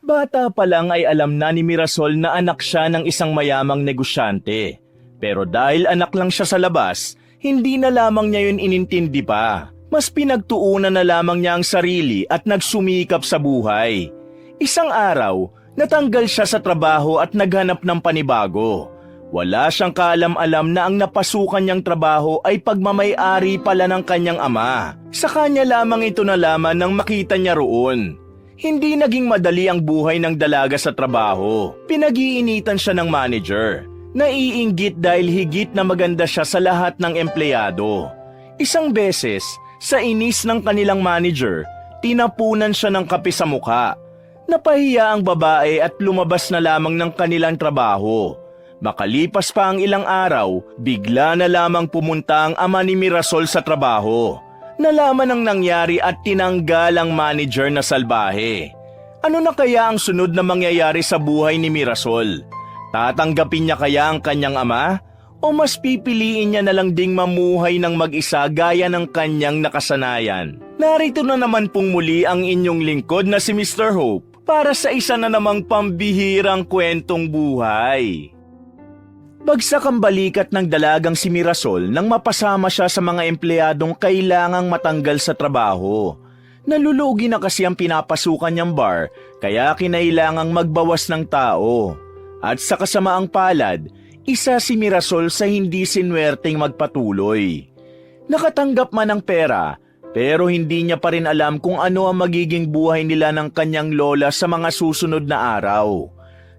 Bata pa lang ay alam na ni Mirasol na anak siya ng isang mayamang negosyante. Pero dahil anak lang siya sa labas, hindi na lamang niya yun inintindi pa. Mas pinagtuunan na lamang niya ang sarili at nagsumikap sa buhay. Isang araw, natanggal siya sa trabaho at naghanap ng panibago. Wala siyang kaalam-alam na ang napasukan niyang trabaho ay pagmamay-ari pala ng kanyang ama. Sa kanya lamang ito nalaman nang makita niya roon. Hindi naging madali ang buhay ng dalaga sa trabaho. Pinag-iinitan siya ng manager. Naiinggit dahil higit na maganda siya sa lahat ng empleyado. Isang beses, sa inis ng kanilang manager, tinapunan siya ng kape sa mukha. Napahiya ang babae at lumabas na lamang ng kanilang trabaho. Makalipas pa ang ilang araw, bigla na lamang pumunta ang ama ni Mirasol sa trabaho. Nalaman ang nangyari at tinanggal ang manager na salbahe. Ano na kaya ang sunod na mangyayari sa buhay ni Mirasol? Tatanggapin niya kaya ang kanyang ama? O mas pipiliin niya na lang ding mamuhay ng mag-isa gaya ng kanyang nakasanayan? Narito na naman pong muli ang inyong lingkod na si Mr. Hope para sa isa na namang pambihirang kwentong buhay. Bagsak ang balikat ng dalagang si Mirasol nang mapasama siya sa mga empleyadong kailangang matanggal sa trabaho. Nalulugi na kasi ang pinapasukan niyang bar kaya kinailangang magbawas ng tao. At sa kasamaang palad, isa si Mirasol sa hindi sinwerteng magpatuloy. Nakatanggap man ng pera pero hindi niya pa rin alam kung ano ang magiging buhay nila ng kanyang lola sa mga susunod na araw.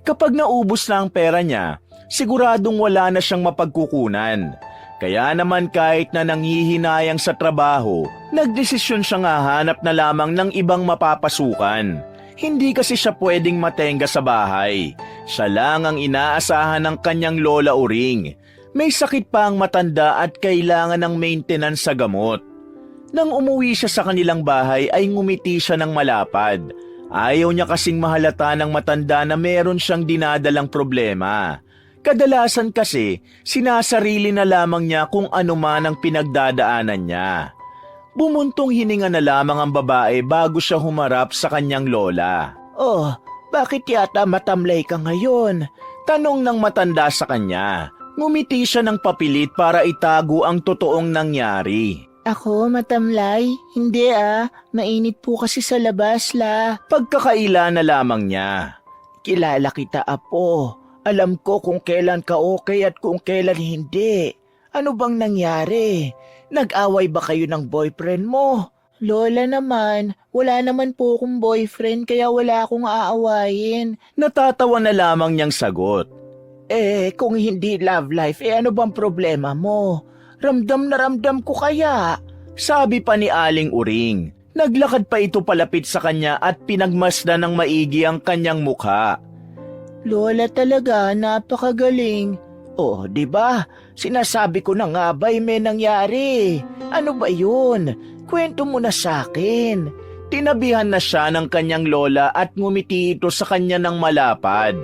Kapag naubos na ang pera niya, siguradong wala na siyang mapagkukunan. Kaya naman kahit na nanghihinayang sa trabaho, nagdesisyon siyang hahanap na lamang ng ibang mapapasukan. Hindi kasi siya pwedeng matenga sa bahay. Siya lang ang inaasahan ng kanyang lola Uring. May sakit pa ang matanda at kailangan ng maintenance sa gamot. Nang umuwi siya sa kanilang bahay ay ngumiti siya ng malapad. Ayaw niya kasing mahalata ng matanda na meron siyang dinadalang problema. Kadalasan kasi, sinasarili na lamang niya kung ano man ang pinagdadaanan niya. Bumuntong hininga na lamang ang babae bago siya humarap sa kanyang lola. "Oh, bakit yata matamlay ka ngayon?" tanong ng matanda sa kanya. Ngumiti siya ng papilit para itago ang totoong nangyari. "Ako, matamlay? Hindi mainit po kasi sa labas Pagkakaila na lamang niya. Kilala kita, apo. Alam ko kung kailan ka okay at kung kailan hindi. Ano bang nangyari? Nag-away ba kayo ng boyfriend mo?" "Lola naman, wala naman po akong boyfriend kaya wala akong aawayin." Natatawa na lamang niyang sagot. Kung hindi love life, ano bang problema mo? Ramdam na ramdam ko kaya. Sabi pa ni Aling Uring. Naglakad pa ito palapit sa kanya at pinagmasdan ng maigi ang kanyang mukha. "Lola talaga, napakagaling." "Oh, di ba? Sinasabi ko na nga ba'y may nangyari. Ano ba yun? Kwento mo na sa akin." Tinabihan na siya ng kanyang lola at ngumiti ito sa kanya ng malapad.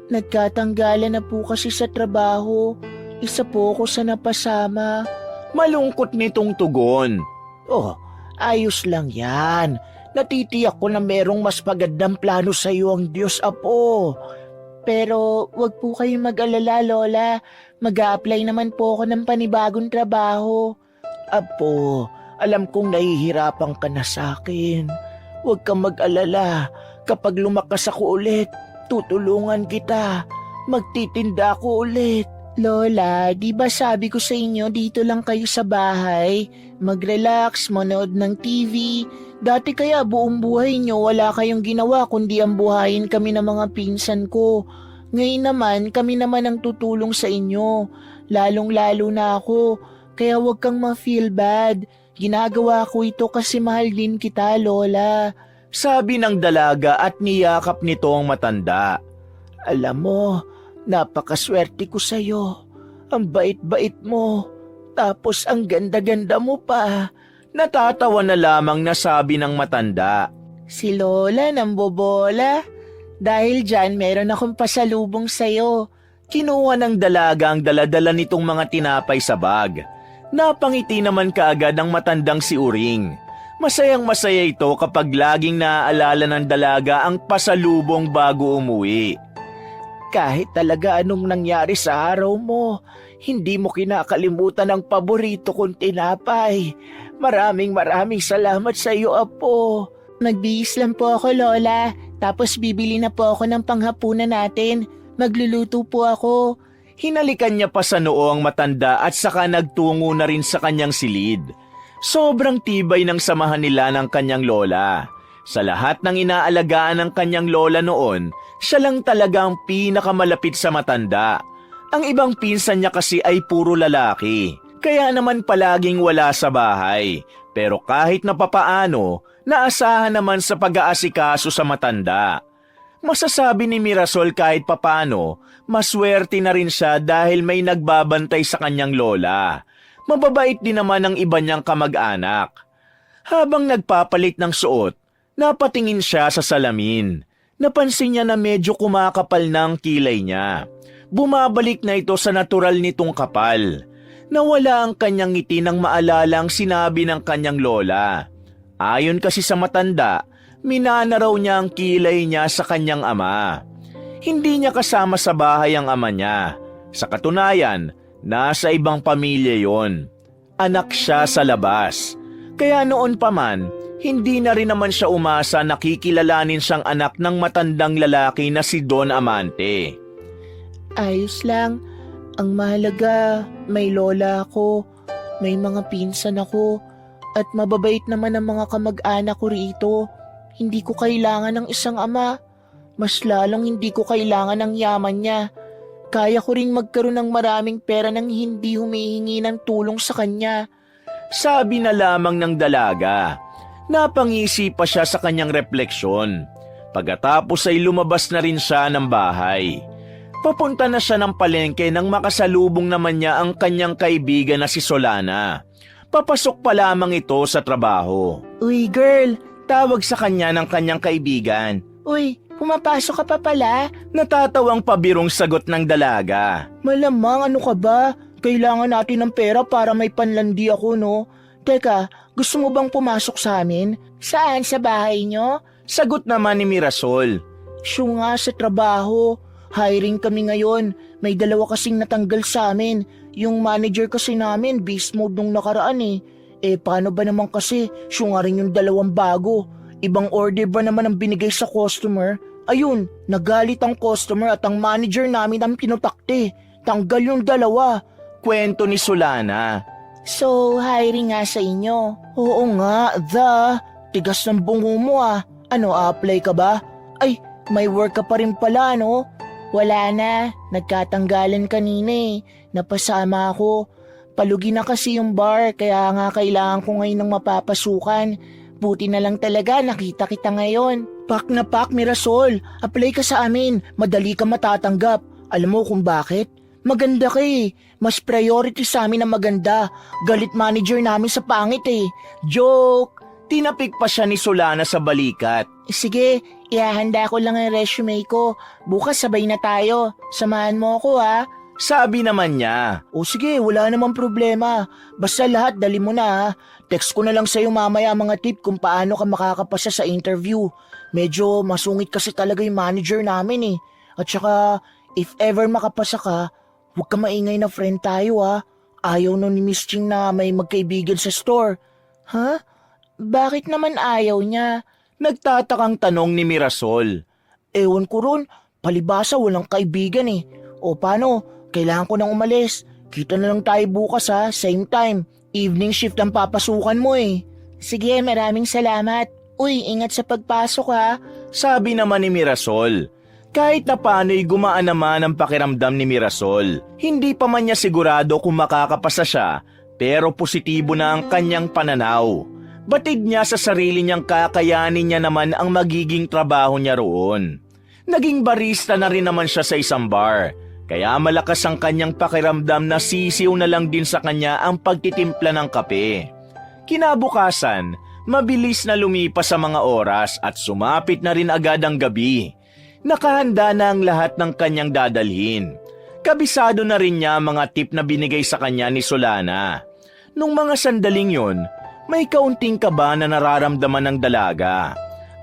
"Nagkatanggalan na po kasi sa trabaho. Isa po ako sa napasama." Malungkot nitong tugon. "Oh, ayos lang yan. Natitiyak ko na merong mas magandang plano sa iyo ang Diyos, apo. Pero wag po kayong mag-alala, Lola. Mag-a-apply naman po ako ng panibagong trabaho." "Apo, alam kong nahihirapan ka na sa akin. Huwag kang mag-alala. Kapag lumakas ako ulit, tutulungan kita. Magtitinda ako ulit." "Lola, di ba sabi ko sa inyo dito lang kayo sa bahay? Mag-relax, manood ng TV. Dati kaya buong buhay nyo wala kayong ginawa kundi ang buhayin kami ng mga pinsan ko. Ngayon naman kami naman ang tutulong sa inyo. Lalong-lalo na ako. Kaya huwag kang ma-feel bad. Ginagawa ko ito kasi mahal din kita, Lola." Sabi ng dalaga at niyakap nito ang matanda. "Alam mo, napakaswerte ko sa'yo. Ang bait-bait mo. Tapos ang ganda-ganda mo pa." Natatawa na lamang na sabi ng matanda. "Si Lola nang bobola. Dahil dyan meron akong pasalubong sa'yo." Kinuha ng dalaga ang daladala nitong mga tinapay sa bag. Napangiti naman kaagad ang matandang si Uring. Masayang-masaya ito kapag laging naaalala ng dalaga ang pasalubong bago umuwi. Kahit talaga anong nangyari sa araw mo, hindi mo kinakalimutan ang paborito kong tinapay. Maraming salamat sa iyo, Apo. Magbihis lang po ako, Lola. Tapos bibili na po ako ng panghapunan natin. Magluluto po ako. Hinalikan niya pa sa noo ang matanda at saka nagtungo na rin sa kanyang silid. Sobrang tibay ng samahan nila ng kanyang lola. Sa lahat ng inaalagaan ng kanyang lola noon, siya lang talaga ang pinakamalapit sa matanda. Ang ibang pinsan niya kasi ay puro lalaki, kaya naman palaging wala sa bahay. Pero kahit na papaano, naasahan naman sa pag-aasikaso sa matanda. Masasabi ni Mirasol kahit papaano, maswerte na rin siya dahil may nagbabantay sa kanyang lola. Mababait din naman ang iba niyang kamag-anak. Habang nagpapalit ng suot, napatingin siya sa salamin. Napansin niya na medyo kumakapal na ang kilay niya. Bumabalik na ito sa natural nitong kapal. Nawala ang kanyang ngiti nang maalala ang sinabi ng kanyang lola. Ayon kasi sa matanda, minana raw niya ang kilay niya sa kanyang ama. Hindi niya kasama sa bahay ang ama niya. Sa katunayan, nasa ibang pamilya yon. Anak siya sa labas. Kaya noon pa man, hindi na rin naman siya umasa na kikilalanin siyang anak ng matandang lalaki na si Don Amante. Ayos lang. Ang mahalaga, may lola ako, may mga pinsan ako, at mababait naman ang mga kamag-anak ko rito. Hindi ko kailangan ng isang ama. Mas lalong hindi ko kailangan ng yaman niya. Kaya ko ring magkaroon ng maraming pera nang hindi humihingi ng tulong sa kanya. Sabi na lamang ng dalaga. Napangisi pa siya sa kanyang refleksyon. Pagkatapos ay lumabas na rin siya ng bahay. Papunta na siya ng palengke nang makasalubong naman niya ang kanyang kaibigan na si Solana. Papasok pa lamang ito sa trabaho. Uy, girl, Tawag sa kanya ng kanyang kaibigan. uy, pumapasok ka pa pala? Natatawang pabirong sagot ng dalaga. Malamang, ano ka ba? Kailangan natin ng pera para may panlandi ako, no? Teka, gusto mo bang pumasok sa amin? Saan? Sa bahay nyo? Sagot naman ni Mirasol. Siyo nga, sa trabaho. Hiring kami ngayon. May dalawa kasing natanggal sa amin. Yung manager kasi namin, beast mode nung nakaraan eh. Paano ba naman kasi? Siyo nga rin yung dalawang bago. Ibang order ba naman ang binigay sa customer? Ayun, nagalit ang customer at ang manager namin ang pinutakte. Tanggal yung dalawa. Kwento ni Solana. So, hiring nga sa inyo? Oo nga, tigas ng bungo mo ah. Ano, apply ka ba? Ay, may work ka pa rin pala, no? Wala na, nagkatanggalan kanina eh. Napasama ako. Palugi na kasi yung bar, kaya nga kailangan ko ngayon ng mapapasukan. Buti na lang talaga, nakita kita ngayon. Pak na pak, Mirasol. Apply ka sa amin, madali ka matatanggap. Alam mo kung bakit? Maganda ka eh. Mas priority sa amin ang maganda. Galit manager namin sa pangit eh. Joke! Tinapik pa siya ni Solana sa balikat. Sige, ihahanda ko lang ang resume ko. Bukas sabay na tayo. Samahan mo ako ha. Sabi naman niya. O sige, wala namang problema. Basta lahat dali mo na ha. Text ko na lang sa'yo mamaya mga tip kung paano ka makakapasa sa interview. Medyo masungit kasi talaga yung manager namin eh. At saka, if ever makapasa ka, huwag ka maingay na friend tayo ha. Ayaw nun ni Miss Ching na may magkaibigan sa store. Ha? Bakit naman ayaw niya? Nagtatakang tanong ni Mirasol. Ewan ko ron, palibasa walang kaibigan eh. O paano, kailangan ko nang umalis. Kita na lang tayo bukas ha, same time. Evening shift ang papasukan mo eh. Sige, maraming salamat. Uy, ingat sa pagpasok ha. Sabi naman ni Mirasol. Kahit na paano'y gumaan naman ang pakiramdam ni Mirasol. Hindi pa man niya sigurado kung makakapasa siya, pero positibo na ang kanyang pananaw. Batid niya sa sarili niyang kakayanin niya naman ang magiging trabaho niya roon. Naging barista na rin naman siya sa isang bar, kaya malakas ang kanyang pakiramdam na sisiw na lang din sa kanya ang pagtitimpla ng kape. Kinabukasan, mabilis na lumipas sa mga oras at sumapit na rin agad ang gabi. Nakahanda na ang lahat ng kanyang dadalhin. Kabisado na rin niya mga tip na binigay sa kanya ni Solana. Nung mga sandaling yon, May kaunting kaba na nararamdaman ng dalaga.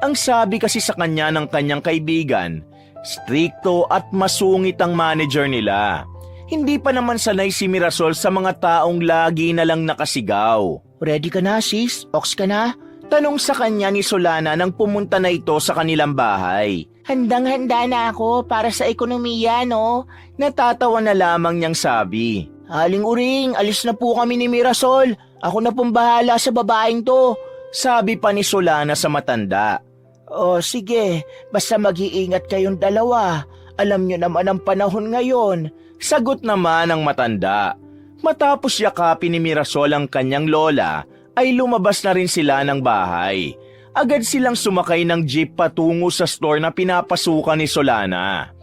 Ang sabi kasi sa kanya ng kanyang kaibigan, strikto at masungit ang manager nila. Hindi pa naman sanay si Mirasol sa mga taong lagi na lang nakasigaw. Ready ka na, sis? Ox ka na? Tanong sa kanya ni Solana nang pumunta na ito sa kanilang bahay. Handang-handa na ako para sa ekonomiya, no? Natatawa na lamang niyang sabi. Aling Uring, alis na po kami ni Mirasol. Ako na pong bahala sa babaeng to. Sabi pa ni Solana sa matanda. O sige, basta mag-iingat kayong dalawa. Alam nyo naman ang panahon ngayon. Sagot naman ng matanda. Matapos yakapin ni Mirasol ang kanyang lola, ay lumabas na rin sila ng bahay. Agad silang sumakay ng jeep patungo sa store na pinapasukan ni Solana.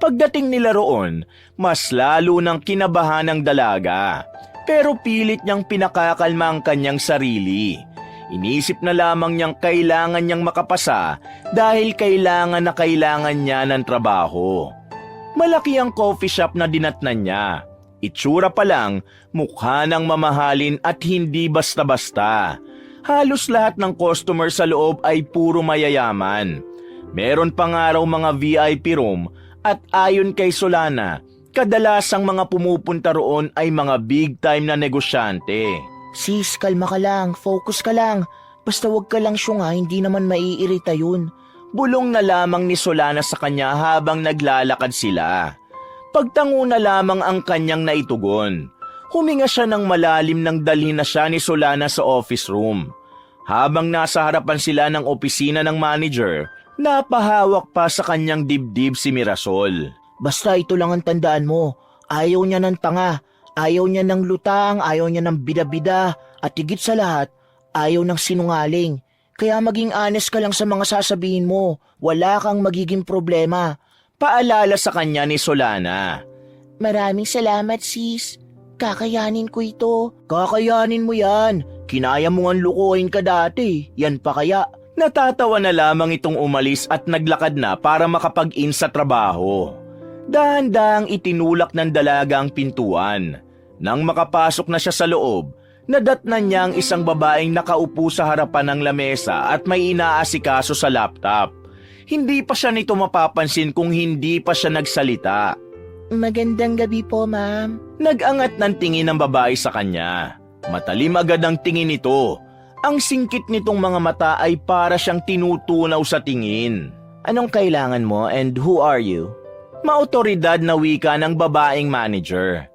Pagdating nila roon, mas lalo nang kinabahan ng dalaga. Pero pilit niyang pinakakalma ang kanyang sarili. Inisip na lamang niyang kailangan niyang makapasa dahil kailangan na kailangan niya ng trabaho. Malaki ang coffee shop na dinatnan niya. Itsura pa lang, mukha ng mamahalin at hindi basta-basta. Halos lahat ng customer sa loob ay puro mayayaman. Meron pa nga raw mga VIP room at ayon kay Solana, kadalasang mga pumupunta roon ay mga big time na negosyante. Sis, kalma ka lang, focus ka lang. Basta wag ka lang syunga, hindi naman maiirita yun. Bulong na lamang ni Solana sa kanya habang naglalakad sila. Pagtango na lamang ang kanyang naitugon. Huminga siya ng malalim nang dalhin na siya ni Solana sa office room. Habang nasa harapan sila ng opisina ng manager, napahawak pa sa kanyang dibdib si Mirasol. Basta ito lang ang tandaan mo, ayaw niya ng tanga. Ayaw niya ng lutang, ayaw niya ng bida-bida, at higit sa lahat, ayaw ng sinungaling. Kaya maging honest ka lang sa mga sasabihin mo, wala kang magiging problema. Paalala sa kanya ni Solana. Maraming salamat, sis. Kakayanin ko ito. Kakayanin mo yan. Kinaya mo ngang lukuhin ka dati. Yan pa kaya. Natatawa na lamang itong umalis at naglakad na para makapag-in sa trabaho. Dahan-dahang itinulak ng dalaga ang pintuan. Nang makapasok na siya sa loob, nadatnan niya ang isang babaeng nakaupo sa harapan ng lamesa at may inaasikaso sa laptop. Hindi pa siya nito mapapansin kung hindi pa siya nagsalita. Magandang gabi po, ma'am. Nag-angat ng tingin ng babae sa kanya. Matalim agad ang tingin nito. Ang singkit nitong mga mata ay para siyang tinutunaw sa tingin. Anong kailangan mo and who are you? Maotoridad na wika ng babaeng manager.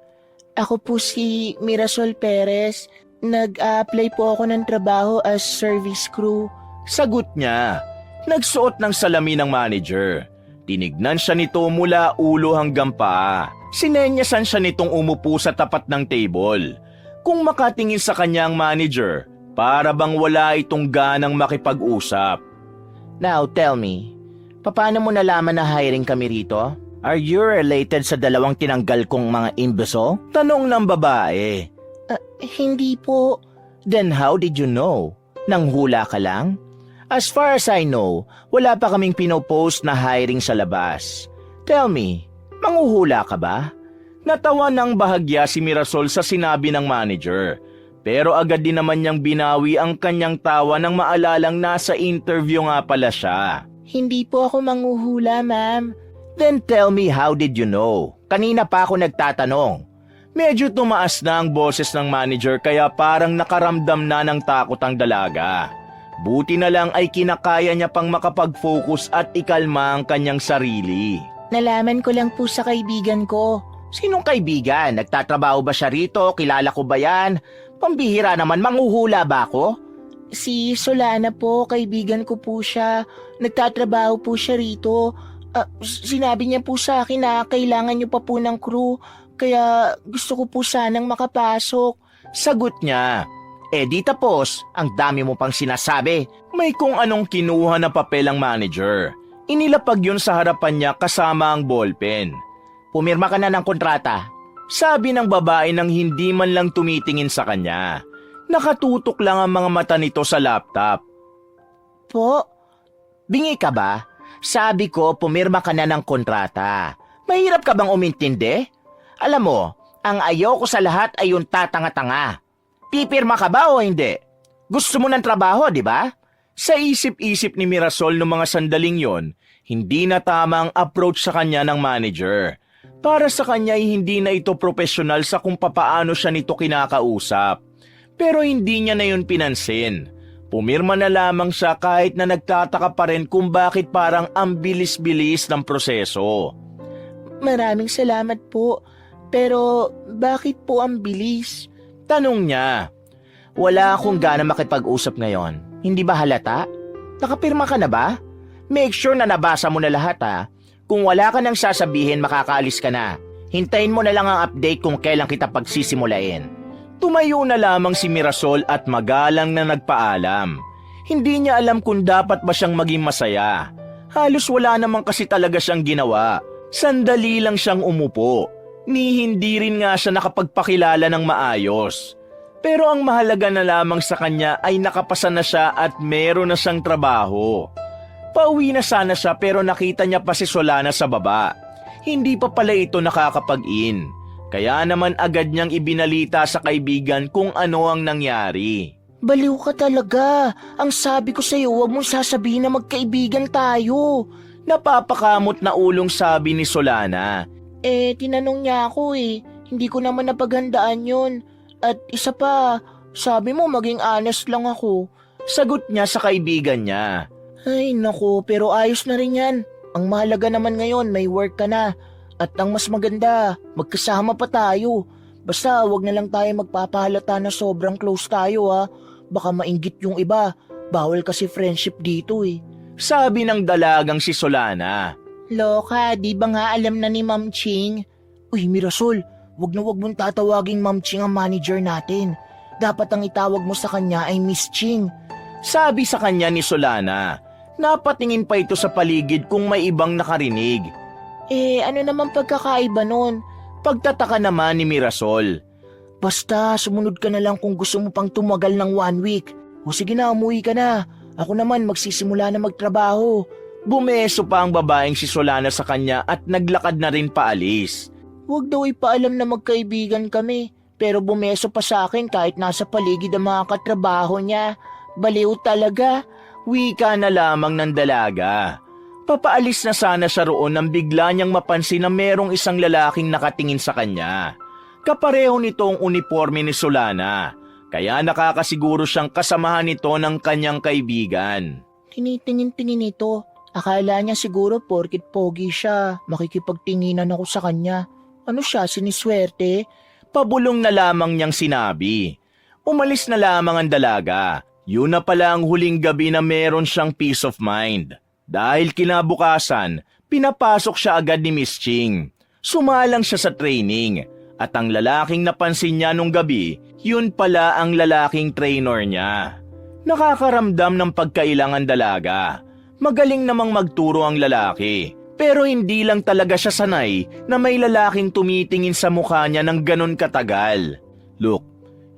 Ako po si Mirasol Perez. Nag-a-apply po ako ng trabaho as service crew. Sagot niya. Nagsuot ng salamin ng manager. Tinignan siya nito mula ulo hanggang paa. Sinenyasan siya nitong umupo sa tapat ng table. Kung makatingin sa kanya ang manager, para bang wala itong ganang makipag-usap. Now tell me, paano mo nalaman na hiring kami rito? Are you related sa dalawang tinanggal kong mga imbeso? Tanong ng babae. Hindi po. Then how did you know? Nanghula ka lang? As far as I know, wala pa kaming pinopost na hiring sa labas. Tell me, manghuhula ka ba? Natawa ng bahagya si Mirasol sa sinabi ng manager. Pero agad din naman niyang binawi ang kanyang tawa nang maalalang nasa interview nga pala siya. Hindi po ako manghuhula, ma'am. Then tell me, how did you know? Kanina pa ako nagtatanong. Medyo tumaas na ang boses ng manager kaya parang nakaramdam na ng takot ang dalaga. Buti na lang ay kinakaya niya pang makapag-focus at ikalma ang kanyang sarili. Nalaman ko lang po sa kaibigan ko. Sinong kaibigan? Nagtatrabaho ba siya rito? Kilala ko ba yan? Pambihira naman, manghuhula ba ako? Si Solana po, kaibigan ko po siya. Nagtatrabaho po siya rito. Sinabi niya po sa akin na kailangan niyo pa po ng crew, kaya gusto ko po sanang makapasok. Sagot niya. Di tapos, ang dami mo pang sinasabi. May kung anong kinuha na papel ang manager. Inilapag yun sa harapan niya kasama ang ballpen. Pumirma ka na ng kontrata. Sabi ng babae nang hindi man lang tumitingin sa kanya. Nakatutok lang ang mga mata nito sa laptop. Po? Bingi ka ba? Sabi ko, pumirma ka na ng kontrata. Mahirap ka bang umintindi? Alam mo, ang ayaw ko sa lahat ay yung tatanga-tanga. Pipirma ka ba o hindi? Gusto mo ng trabaho, di ba? Sa isip-isip ni Mirasol noong mga sandaling yon, hindi na tama ang approach sa kanya ng manager. Para sa kanya ay hindi na ito profesional sa kung papaano siya nito kinakausap. Pero hindi niya na yun pinansin. Pumirma na lamang siya kahit na nagtataka pa rin kung bakit parang ang bilis-bilis ng proseso. Maraming salamat po. Pero bakit po ang bilis? Tanong niya. Wala akong gana makipag-usap ngayon. Hindi ba halata? Nakapirma ka na ba? Make sure na nabasa mo na lahat ha. Kung wala ka nang sasabihin, makakaalis ka na. Hintayin mo na lang ang update kung kailan kita pagsisimulain. Tumayo na lamang si Mirasol at magalang na nagpaalam. Hindi niya alam kung dapat ba siyang maging masaya. Halos wala naman kasi talaga siyang ginawa. Sandali lang siyang umupo. Ni hindi rin nga siya nakapagpakilala ng maayos. Pero ang mahalaga na lamang sa kanya ay nakapasa na siya at meron na siyang trabaho. Pauwi na sana siya pero nakita niya pa si Solana sa baba. Hindi pa pala ito nakakapag-in. Kaya naman agad niyang ibinalita sa kaibigan kung ano ang nangyari. Baliw ka talaga. Ang sabi ko sa'yo, huwag mong sasabihin na magkaibigan tayo. Napapakamot na ulong sabi ni Solana. Tinanong niya ako Hindi ko naman napaghandaan yun. At isa pa, sabi mo maging honest lang ako. Sagot niya sa kaibigan niya. Ay naku, pero ayos na rin yan. Ang mahalaga naman ngayon, may work ka na. At ang mas maganda, magkasama pa tayo. Basta wag na lang tayo magpapahalata na sobrang close tayo ha. Baka mainggit yung iba. Bawal kasi friendship dito Sabi ng dalagang si Solana. Loka, di ba nga alam na ni Ma'am Ching? Uy Mirasol, wag na wag mong tatawaging Ma'am Ching ang manager natin. Dapat ang itawag mo sa kanya ay Miss Ching. Sabi sa kanya ni Solana. Napatingin pa ito sa paligid kung may ibang nakarinig. Ano naman pagkakaiba nun? Pagtataka naman ni Mirasol. Basta, sumunod ka na lang kung gusto mo pang tumagal ng 1 week. O sige na, umuwi ka na. Ako naman magsisimula na magtrabaho. Bumeso pa ang babaeng si Solana sa kanya at naglakad na rin paalis. Huwag daw ipaalam na magkaibigan kami. Pero bumeso pa sa akin kahit nasa paligid ang mga katrabaho niya. Baliw talaga. Wika na lamang ng dalaga. Papaalis na sana siya roon nang bigla niyang mapansin na merong isang lalaking nakatingin sa kanya. Kapareho nito ang uniforme ni Solana, kaya nakakasiguro siyang kasamahan nito ng kanyang kaibigan. Tinitingin-tingin ito. Akala niya siguro porkit pogi siya, makikipagtinginan ako sa kanya. Ano siya, siniswerte? Pabulong na lamang niyang sinabi. Umalis na lamang ang dalaga. Yun na pala ang huling gabi na meron siyang peace of mind. Dahil kinabukasan, pinapasok siya agad ni Miss Ching. Sumalang siya sa training at ang lalaking napansin niya nung gabi, yun pala ang lalaking trainer niya. Nakakaramdam ng pagkailangan dalaga. Magaling namang magturo ang lalaki. Pero hindi lang talaga siya sanay na may lalaking tumitingin sa mukha niya ng ganon katagal. Look,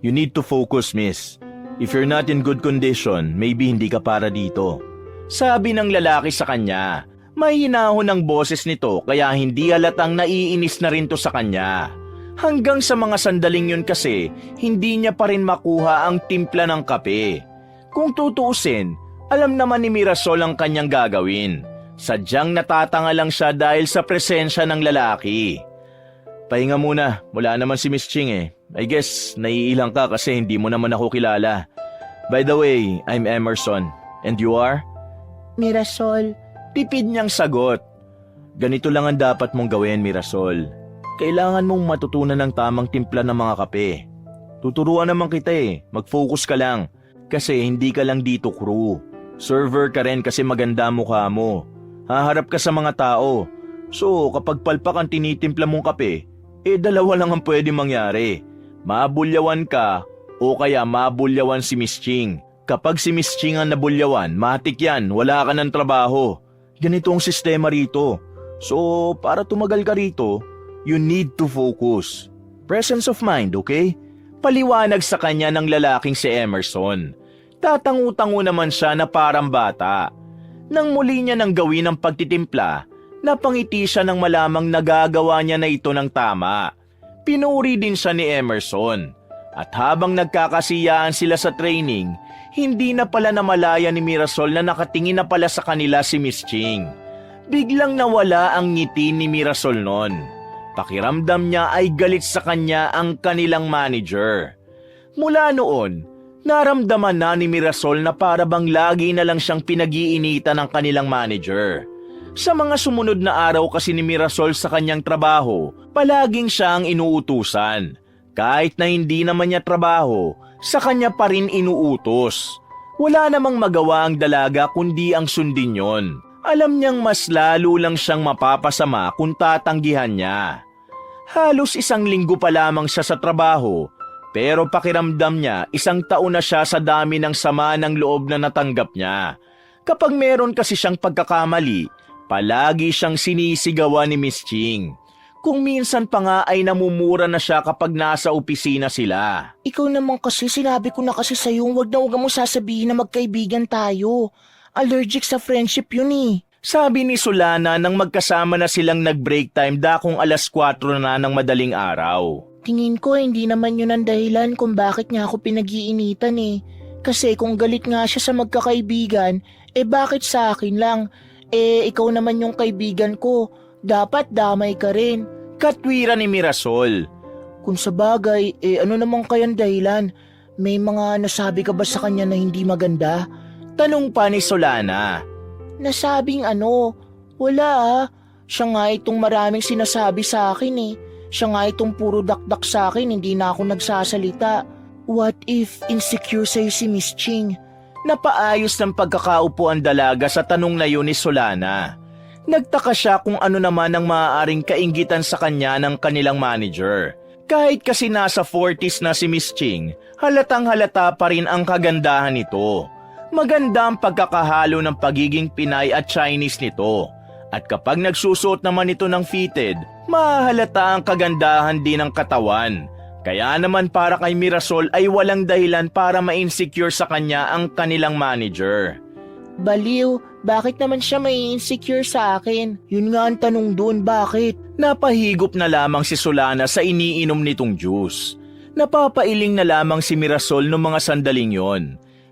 you need to focus, miss. If you're not in good condition, maybe hindi ka para dito. Sabi ng lalaki sa kanya. May hinahon ng boses nito kaya hindi halatang naiinis na rin to sa kanya. Hanggang sa mga sandaling yun kasi, hindi niya pa rin makuha ang timpla ng kape. Kung tutuusin, alam naman ni Mirasol ang kanyang gagawin. Sadyang natatanga lang siya dahil sa presensya ng lalaki. Pahinga muna, wala naman si Miss Ching I guess naiilang ka kasi hindi mo naman ako kilala. By the way, I'm Emerson. And you are? Mirasol. Tipid niyang sagot. Ganito lang ang dapat mong gawin, Mirasol. Kailangan mong matutunan ng tamang timpla ng mga kape. Tuturuan naman kita mag-focus ka lang. Kasi hindi ka lang dito crew. Server ka rin kasi maganda mukha mo. Haharap ka sa mga tao. So kapag palpak ang tinitimpla mong kape, dalawa lang ang pwede mangyari. Mabulyawan ka o kaya mabulyawan si Miss Ching. Kapag si Miss Ching ang nabulyawan, matik yan, wala ka ng trabaho. Ganito ang sistema rito. So, para tumagal ka rito, you need to focus. Presence of mind, okay? Paliwanag sa kanya ng lalaking si Emerson. Tatangu-tangu naman siya na parang bata. Nang muli niya nang gawin ang pagtitimpla, napangiti siya nang malamang nagagawa niya na ito ng tama. Pinuri din siya ni Emerson. At habang nagkakasiyaan sila sa training, hindi na pala namalaya ni Mirasol na nakatingin na pala sa kanila si Miss Ching. Biglang nawala ang ngiti ni Mirasol noon. Pakiramdam niya ay galit sa kanya ang kanilang manager. Mula noon, naramdaman na ni Mirasol na para bang lagi na lang siyang pinag-iinitan ng kanilang manager. Sa mga sumunod na araw kasi ni Mirasol sa kanyang trabaho, palaging siya ang inuutusan. Kahit na hindi naman niya trabaho, sa kanya pa rin inuutos. Wala namang magawa ang dalaga kundi ang sundin yon. Alam niyang mas lalo lang siyang mapapasama kung tatanggihan niya. Halos 1 linggo pa lamang siya sa trabaho, pero pakiramdam niya 1 taon na siya sa dami ng sama ng loob na natanggap niya. Kapag meron kasi siyang pagkakamali, palagi siyang sinisigawan ni Miss Ching. Kung minsan pa nga ay namumura na siya kapag nasa opisina sila. Ikaw naman kasi, sinabi ko na kasi sa'yo, huwag mo sasabihin na magkaibigan tayo. Allergic sa friendship yun eh. Sabi ni Solana nang magkasama na silang nag-break time dakong 4:00 na ng madaling araw. Tingin ko hindi naman yun ang dahilan kung bakit niya ako pinag-iinitan eh. Kasi kung galit nga siya sa magkakaibigan, bakit sa akin lang? Ikaw naman yung kaibigan ko. Dapat damay ka rin. Katwira ni Mirasol. Kung sa bagay, ano naman kayang dahilan? May mga nasabi ka ba sa kanya na hindi maganda? Tanong pa ni Solana. Nasabing ano? Wala ah. Siya nga itong maraming sinasabi sa akin eh. Siya nga itong puro dakdak sa akin, hindi na ako nagsasalita. What if insecure sa'yo si Miss Ching? Napaayos ng pagkakaupo ang dalaga sa tanong na yun ni Solana. Nagtaka siya kung ano naman ang maaaring kainggitan sa kanya ng kanilang manager. Kahit kasi nasa 40s na si Miss Ching, halatang halata pa rin ang kagandahan nito. Maganda ang pagkakahalo ng pagiging Pinay at Chinese nito. At kapag nagsusuot naman ito ng fitted, mahalata ang kagandahan din ng katawan. Kaya naman para kay Mirasol ay walang dahilan para ma-insecure sa kanya ang kanilang manager. Baliw, bakit naman siya may insecure sa akin? Yun nga ang tanong doon, bakit? Napahigop na lamang si Solana sa iniinom nitong juice. Napapailing na lamang si Mirasol noong mga sandaling yon.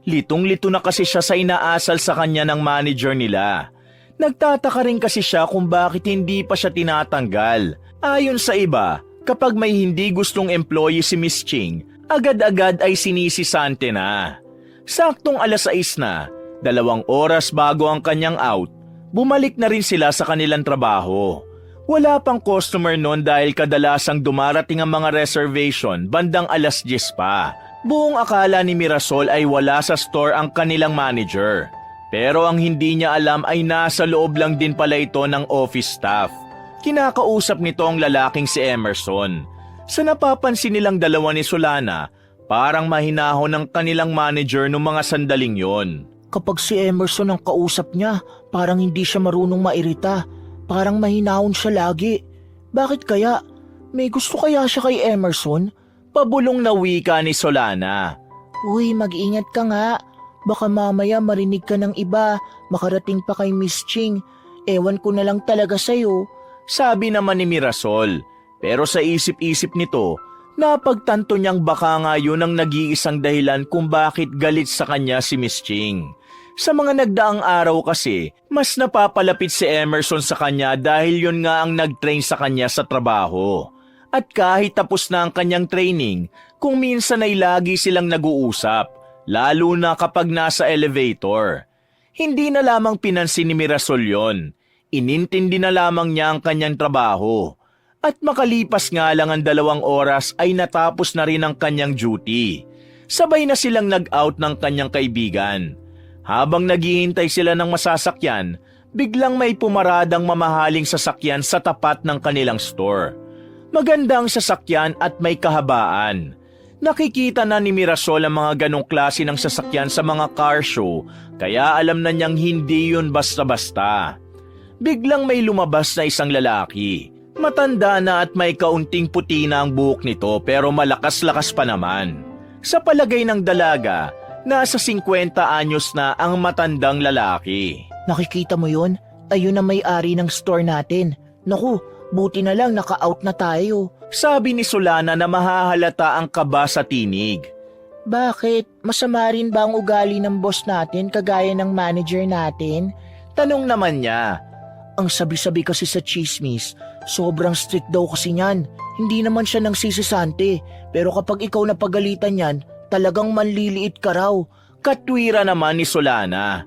Litong-lito na kasi siya sa inaasal sa kanya ng manager nila. Nagtataka rin kasi siya kung bakit hindi pa siya tinatanggal. Ayon sa iba, kapag may hindi gustong employee si Miss Ching, agad-agad ay sinisisante na. Saktong 6:00 na, 2 oras bago ang kanyang out, bumalik na rin sila sa kanilang trabaho. Wala pang customer noon dahil kadalasang dumarating ang mga reservation bandang 10:00 pa. Buong akala ni Mirasol ay wala sa store ang kanilang manager. Pero ang hindi niya alam ay nasa loob lang din pala ito ng office staff. Kinakausap nito ang lalaking si Emerson. Sa napapansin nilang dalawa ni Solana, parang mahinahon ang kanilang manager noong mga sandaling yon. Kapag si Emerson ang kausap niya, parang hindi siya marunong mairita. Parang mahinahon siya lagi. Bakit kaya? May gusto kaya siya kay Emerson? Pabulong na wika ni Solana. Uy, mag-ingat ka nga. Baka mamaya marinig ka ng iba, makarating pa kay Miss Ching. Ewan ko na lang talaga sa'yo. Sabi naman ni Mirasol. Pero sa isip-isip nito, napagtanto niyang baka nga yun ang nag-iisang dahilan kung bakit galit sa kanya si Miss Ching. Sa mga nagdaang araw kasi, mas napapalapit si Emerson sa kanya dahil yun nga ang nag-train sa kanya sa trabaho. At kahit tapos na ang kanyang training, kung minsan ay lagi silang nag-uusap, lalo na kapag nasa elevator. Hindi na lamang pinansin ni Mirasol yun. Inintindi na lamang niya ang kanyang trabaho. At makalipas nga lang ang 2 oras ay natapos na rin ang kanyang duty. Sabay na silang nag-out ng kanyang kaibigan. Habang naghihintay sila ng masasakyan, biglang may pumaradang mamahaling sasakyan sa tapat ng kanilang store. Magandang sasakyan at may kahabaan. Nakikita na ni Mirasol ang mga ganong klase ng sasakyan sa mga car show, kaya alam na niyang hindi yun basta-basta. Biglang may lumabas na isang lalaki. Matanda na at may kaunting puti na ang buhok nito pero malakas-lakas pa naman. Sa palagay ng dalaga, nasa 50 anyos na ang matandang lalaki. Nakikita mo yun? Ayun ang may-ari ng store natin. Naku, Buti na lang naka-out na tayo. Sabi ni Solana na mahahalata ang kaba sa tinig. Bakit? Masama rin ba ang ugali ng boss natin kagaya ng manager natin? Tanong naman niya. Ang sabi-sabi kasi sa chismis, sobrang strict daw kasi niyan. Hindi naman siya nang sisisante, pero kapag ikaw napagalitan yan, talagang manliliit ka raw. Katwira naman ni Solana.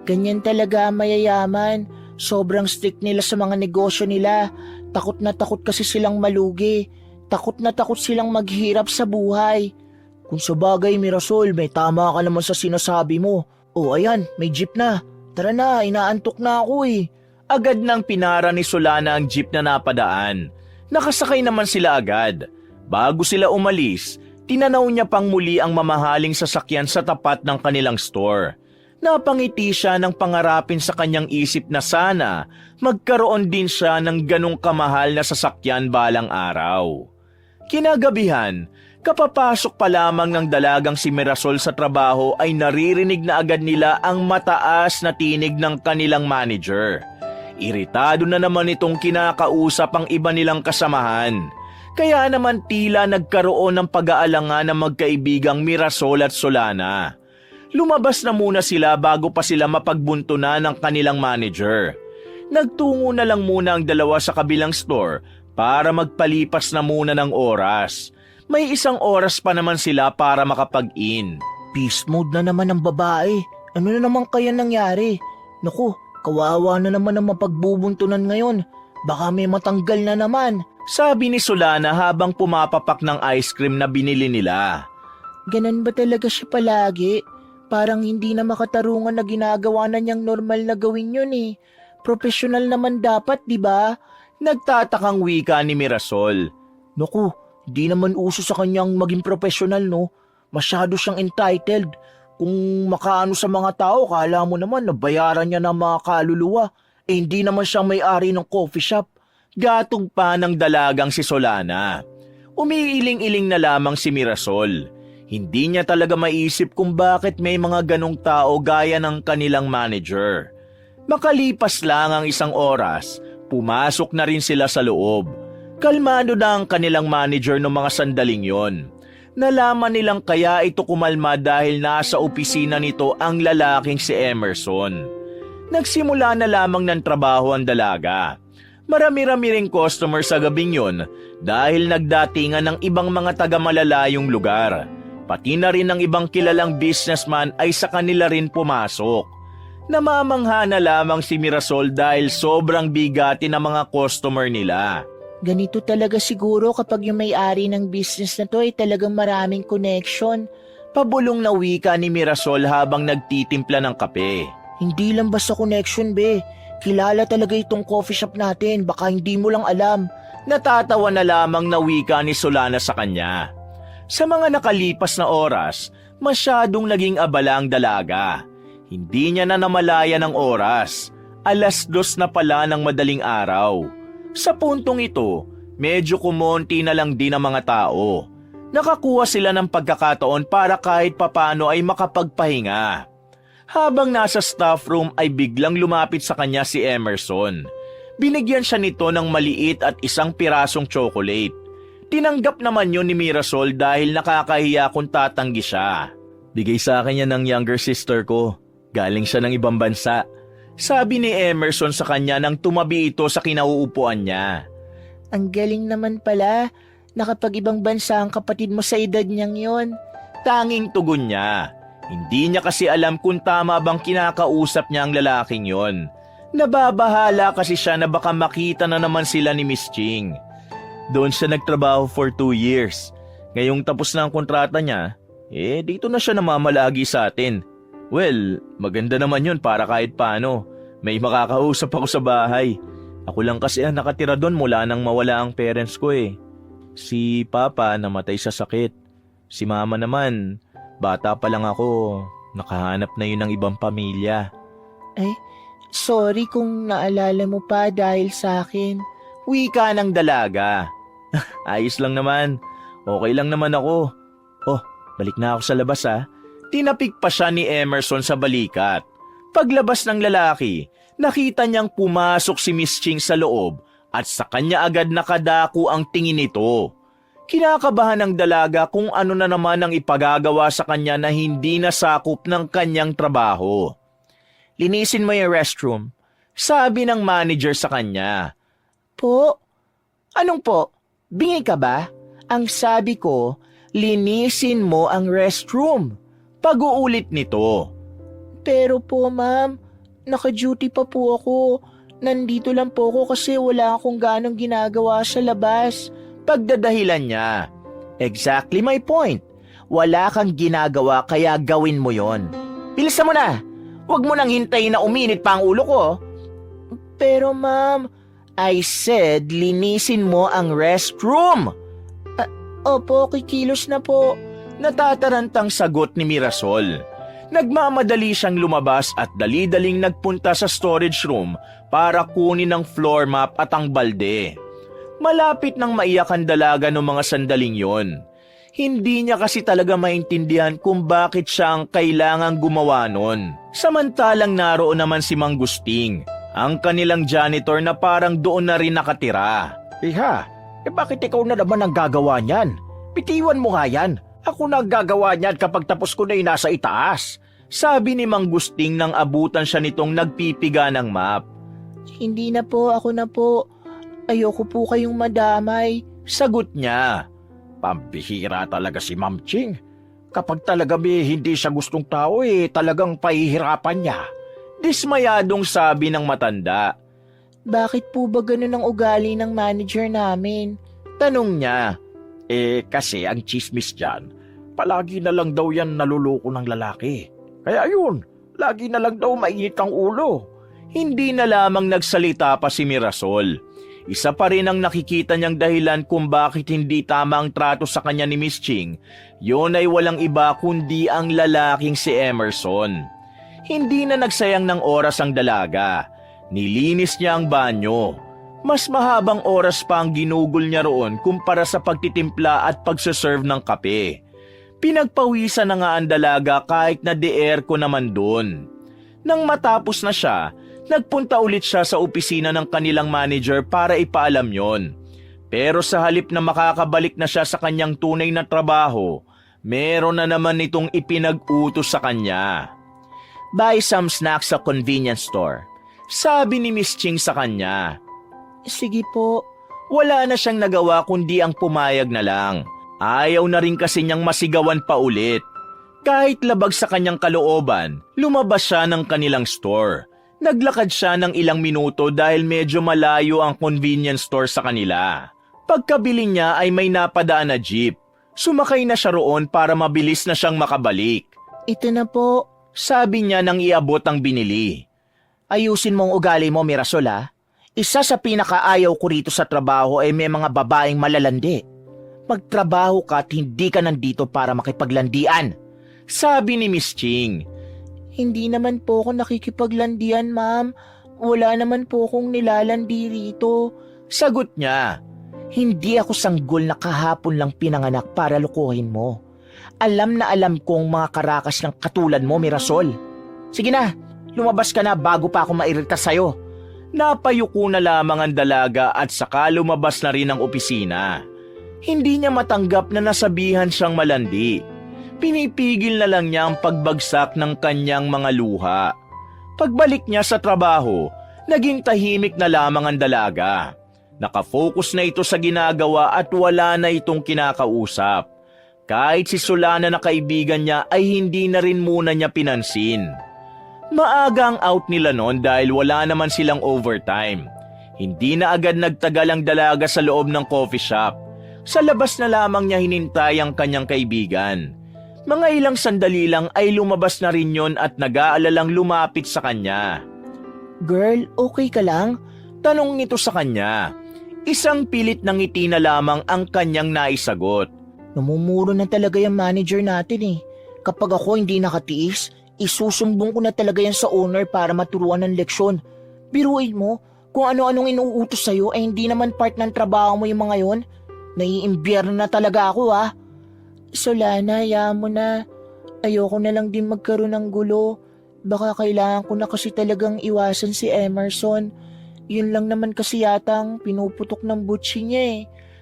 Ganyan talaga ang mayayaman. Sobrang strict nila sa mga negosyo nila. Takot na takot kasi silang malugi. Takot na takot silang maghirap sa buhay. Kung sa bagay, Mirasol, may tama ka naman sa sinasabi mo. O ayan, may jeep na. Tara na, inaantok na ako eh. Agad nang pinara ni Solana ang jeep na napadaan. Nakasakay naman sila agad. Bago sila umalis, tinanaw niya pang muli ang mamahaling sasakyan sa tapat ng kanilang store. Napangiti siya ng pangarapin sa kanyang isip na sana magkaroon din siya ng ganong kamahal na sasakyan balang araw. Kinagabihan, kapapasok pa lamang ng dalagang si Mirasol sa trabaho ay naririnig na agad nila ang mataas na tinig ng kanilang manager. Iritado na naman itong kinakausap ang iba nilang kasamahan. Kaya naman tila nagkaroon ng pag-aalangan ng magkaibigang Mirasol at Solana. Lumabas na muna sila bago pa sila mapagbuntunan ng kanilang manager. Nagtungo na lang muna ang dalawa sa kabilang store para magpalipas na muna ng oras. May 1 oras pa naman sila para makapag-in. Beast mode na naman ang babae. Ano na naman kaya nangyari? Naku, kawawa na naman ang mapagbubuntunan ngayon. Baka may matanggal na naman. Sabi ni Solana habang pumapapak ng ice cream na binili nila. Ganon ba talaga siya palagi? Parang hindi na makatarungan na ginagawa na niyang normal na gawin yun eh. Professional naman dapat, di ba? Nagtatakang wika ni Mirasol. Naku, di naman uso sa kanyang maging professional, no? Masyado siyang entitled. Kung makaano sa mga tao, kala mo naman nabayaran niya ng mga kaluluwa. Eh hindi naman siyang may-ari ng coffee shop. Gatong pa ng dalagang si Solana. Umiiling-iling na lamang si Mirasol. Hindi niya talaga maisip kung bakit may mga ganong tao gaya ng kanilang manager. Makalipas lang ang 1 oras, pumasok na rin sila sa loob. Kalmado na ang kanilang manager noong mga sandaling yon. Nalaman nilang kaya ito kumalma dahil nasa opisina nito ang lalaking si Emerson. Nagsimula na lamang ng trabaho ang dalaga. Marami-rami ring customer sa gabing yon dahil nagdatingan ng ibang mga taga-malalayong lugar. Pati na rin ng ibang kilalang businessman ay sa kanila rin pumasok. Namamangha na lamang si Mirasol dahil sobrang bigati ng mga customer nila. Ganito talaga siguro kapag yung may-ari ng business na to ay talagang maraming connection. Pabulong na wika ni Mirasol habang nagtitimpla ng kape. Hindi lang basta connection, be. Kilala talaga itong coffee shop natin, baka hindi mo lang alam. Natatawa na lamang na wika ni Solana sa kanya. Sa mga nakalipas na oras, masyadong naging abala ang dalaga. Hindi niya na namalaya ng oras. 2:00 na pala ng madaling araw. Sa puntong ito, medyo kumonti na lang din ang mga tao. Nakakuha sila ng pagkakataon para kahit papano ay makapagpahinga. Habang nasa staff room ay biglang lumapit sa kanya si Emerson. Binigyan siya nito ng maliit at 1 pirasong chocolate. Tinanggap naman yun ni Mirasol dahil nakakahiya kung tatanggi siya. Bigay sa akin yan ng younger sister ko. Galing siya ng ibang bansa. Sabi ni Emerson sa kanya nang tumabi ito sa kinauupuan niya. Ang galing naman pala. Nakapag-ibang bansa ang kapatid mo sa edad niyang yon. Tanging tugon niya. Hindi niya kasi alam kung tama bang kinakausap niya ang lalaking yon. Nababahala kasi siya na baka makita na naman sila ni Miss Ching. Doon siya nagtrabaho for 2 years. Ngayong tapos na ang kontrata niya, dito na siya namamalagi sa atin. Well, maganda naman yun para kahit paano. May makakausap ako sa bahay. Ako lang kasi ang nakatira doon mula nang mawala ang parents ko eh. Si Papa namatay sa sakit. Si Mama naman, bata pa lang ako, nakahanap na yun ng ibang pamilya. Ay, sorry kung naalala mo pa dahil sa akin. Wika ng dalaga. Ayos lang naman. Okay lang naman ako. Oh, balik na ako sa labas ha. Tinapik pa siya ni Emerson sa balikat. Paglabas ng lalaki, nakita niyang pumasok si Miss Ching sa loob at sa kanya agad nakadako ang tingin nito. Kinakabahan ng dalaga kung ano na naman ang ipagagawa sa kanya na hindi nasakop ng kanyang trabaho. Linisin mo yung restroom, sabi ng manager sa kanya. Po? Anong po? Bingi ka ba? Ang sabi ko, linisin mo ang restroom. Pag-uulit nito. Pero po ma'am, naka-duty pa po ako. Nandito lang po ako kasi wala akong ganong ginagawa sa labas. Pagdadahilan niya. Exactly my point. Wala kang ginagawa kaya gawin mo yon. Bilisan mo na. Huwag mo nang hintayin na uminit pa ang ulo ko. Pero ma'am, I said linisin mo ang restroom. Opo, kikilos na po. Natatarantang sagot ni Mirasol. Nagmamadali siyang lumabas at dali-daling nagpunta sa storage room para kunin ang floor map at ang balde. Malapit nang maiyak ang dalaga noong mga sandaling yon. Hindi niya kasi talaga maintindihan kung bakit siya ang kailangang gumawa nun. Samantalang naroon naman si Mang Gusting, ang kanilang janitor na parang doon na rin nakatira. Iha, bakit ikaw na naman ang gagawa niyan? Bitiwan mo nga yan. Ako na ang gagawa niyan kapag tapos ko na yung nasa itaas. Sabi ni Mang Gusting nang abutan siya nitong nagpipiga ng map. Hindi na po, ako na po. Ayoko po kayong madamay. Sagot niya. Pambihira talaga si Ma'am Ching. Kapag talaga hindi siya gustong tao talagang pahihirapan niya. Dismayadong sabi ng matanda. Bakit po ba ganun ang ugali ng manager namin? Tanong niya. Kasi ang chismis dyan, palagi na lang daw yan naluloko ng lalaki. Kaya yun, lagi na lang daw mainit ang ulo. Hindi na lamang nagsalita pa si Mirasol. Isa pa rin ang nakikita niyang dahilan kung bakit hindi tama ang trato sa kanya ni Miss Ching. Yun ay walang iba kundi ang lalaking si Emerson. Hindi na nagsayang ng oras ang dalaga. Nilinis niya ang banyo. Mas mahabang oras pa ang ginugol niya roon kumpara sa pagtitimpla at pagsaserve ng kape. Pinagpawisan na nga ang dalaga kahit na de-airco naman doon. Nang matapos na siya, nagpunta ulit siya sa opisina ng kanilang manager para ipaalam yon. Pero sa halip na makakabalik na siya sa kanyang tunay na trabaho, meron na naman itong ipinag-utos sa kanya. Buy some snacks sa convenience store, sabi ni Miss Ching sa kanya. Sige po. Wala na siyang nagawa kundi ang pumayag na lang. Ayaw na rin kasi niyang masigawan pa ulit. Kahit labag sa kanyang kalooban, lumabas siya ng kanilang store. Naglakad siya ng ilang minuto dahil medyo malayo ang convenience store sa kanila. Pagkabili niya ay may napadaan na jeep. Sumakay na siya roon para mabilis na siyang makabalik. Ito na po, sabi niya nang iabot ang binili. Ayusin mong ugali mo, Mirasol ha. Isa sa pinakaayaw ko rito sa trabaho ay may mga babaeng malalandi. Magtrabaho ka at hindi ka nandito para makipaglandian. Sabi ni Miss Ching. Hindi naman po ako nakikipaglandian, ma'am. Wala naman po akong nilalandi rito. Sagot niya. Hindi ako sanggol na kahapon lang pinanganak para lukuhin mo. Alam na alam kong mga karakas ng katulad mo, Mirasol. Sige na, lumabas ka na bago pa ako mairita sa'yo. Napayuko na lamang ang dalaga at saka lumabas na rin ang opisina. Hindi niya matanggap na nasabihan siyang malandi. Pinipigil na lang niya ang pagbagsak ng kanyang mga luha. Pagbalik niya sa trabaho, naging tahimik na lamang ang dalaga. Nakafocus na ito sa ginagawa at wala na itong kinakausap. Kahit si Solana na kaibigan niya ay hindi na rin muna niya pinansin. Maaga ang out nila noon dahil wala naman silang overtime. Hindi na agad nagtagal ang dalaga sa loob ng coffee shop. Sa labas na lamang niya hinintay ang kanyang kaibigan. Mga ilang sandali lang ay lumabas na rin yon at nag-aalalang lumapit sa kanya. Girl, okay ka lang? Tanong nito sa kanya. Isang pilit ng ngiti na lamang ang kanyang naisagot. Namumuro na talaga yung manager natin Kapag ako hindi nakatiis, isusumbong ko na talaga yan sa owner para maturuan ng leksyon. Biruin mo, kung ano-anong inuutos sa'yo ay hindi naman part ng trabaho mo yung mga yon. Naiimbierno na talaga ako Solana, hayaan mo na. Ayoko na lang din magkaroon ng gulo. Baka kailangan ko na kasi talagang iwasan si Emerson. Yun lang naman kasi yatang pinuputok ng butsi niya eh.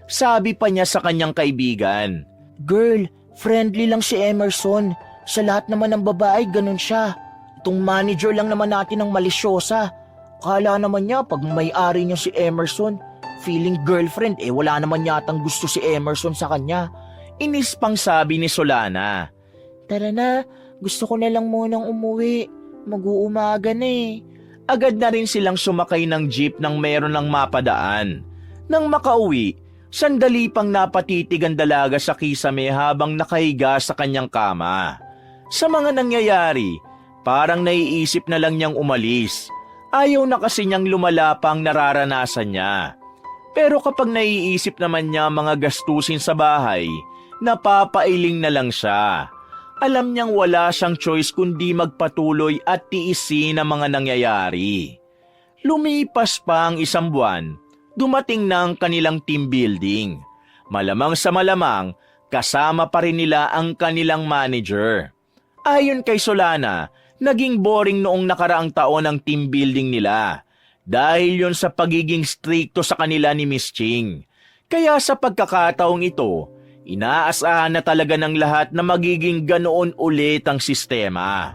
Sabi pa niya sa kanyang kaibigan. Girl, friendly lang si Emerson. Sa lahat naman ng babae, ganun siya. Itong manager lang naman natin ng malisyosa. Kala naman niya pag may-ari niya si Emerson, feeling girlfriend wala naman yatang gusto si Emerson sa kanya. Inis pang sabi ni Solana. Tara na, gusto ko na lang munang umuwi. Mag-uumaga na eh. Agad na rin silang sumakay ng jeep nang meron ng mapadaan. Nang makauwi, sandali pang napatitig ang dalaga sa kisame habang nakahiga sa kanyang kama. Sa mga nangyayari, parang naiisip na lang niyang umalis. Ayaw na kasi niyang lumala pang nararanasan niya. Pero kapag naiisip naman niya mga gastusin sa bahay, napapailing na lang siya. Alam niyang wala siyang choice kundi magpatuloy at tiisin ang mga nangyayari. Lumipas pa ang 1 buwan, dumating na ang kanilang team building. Malamang sa malamang, kasama pa rin nila ang kanilang manager. Ayon kay Solana, naging boring noong nakaraang taon ang team building nila dahil yon sa pagiging strikto sa kanila ni Miss Ching. Kaya sa pagkakataong ito, inaasahan na talaga ng lahat na magiging ganoon ulit ang sistema.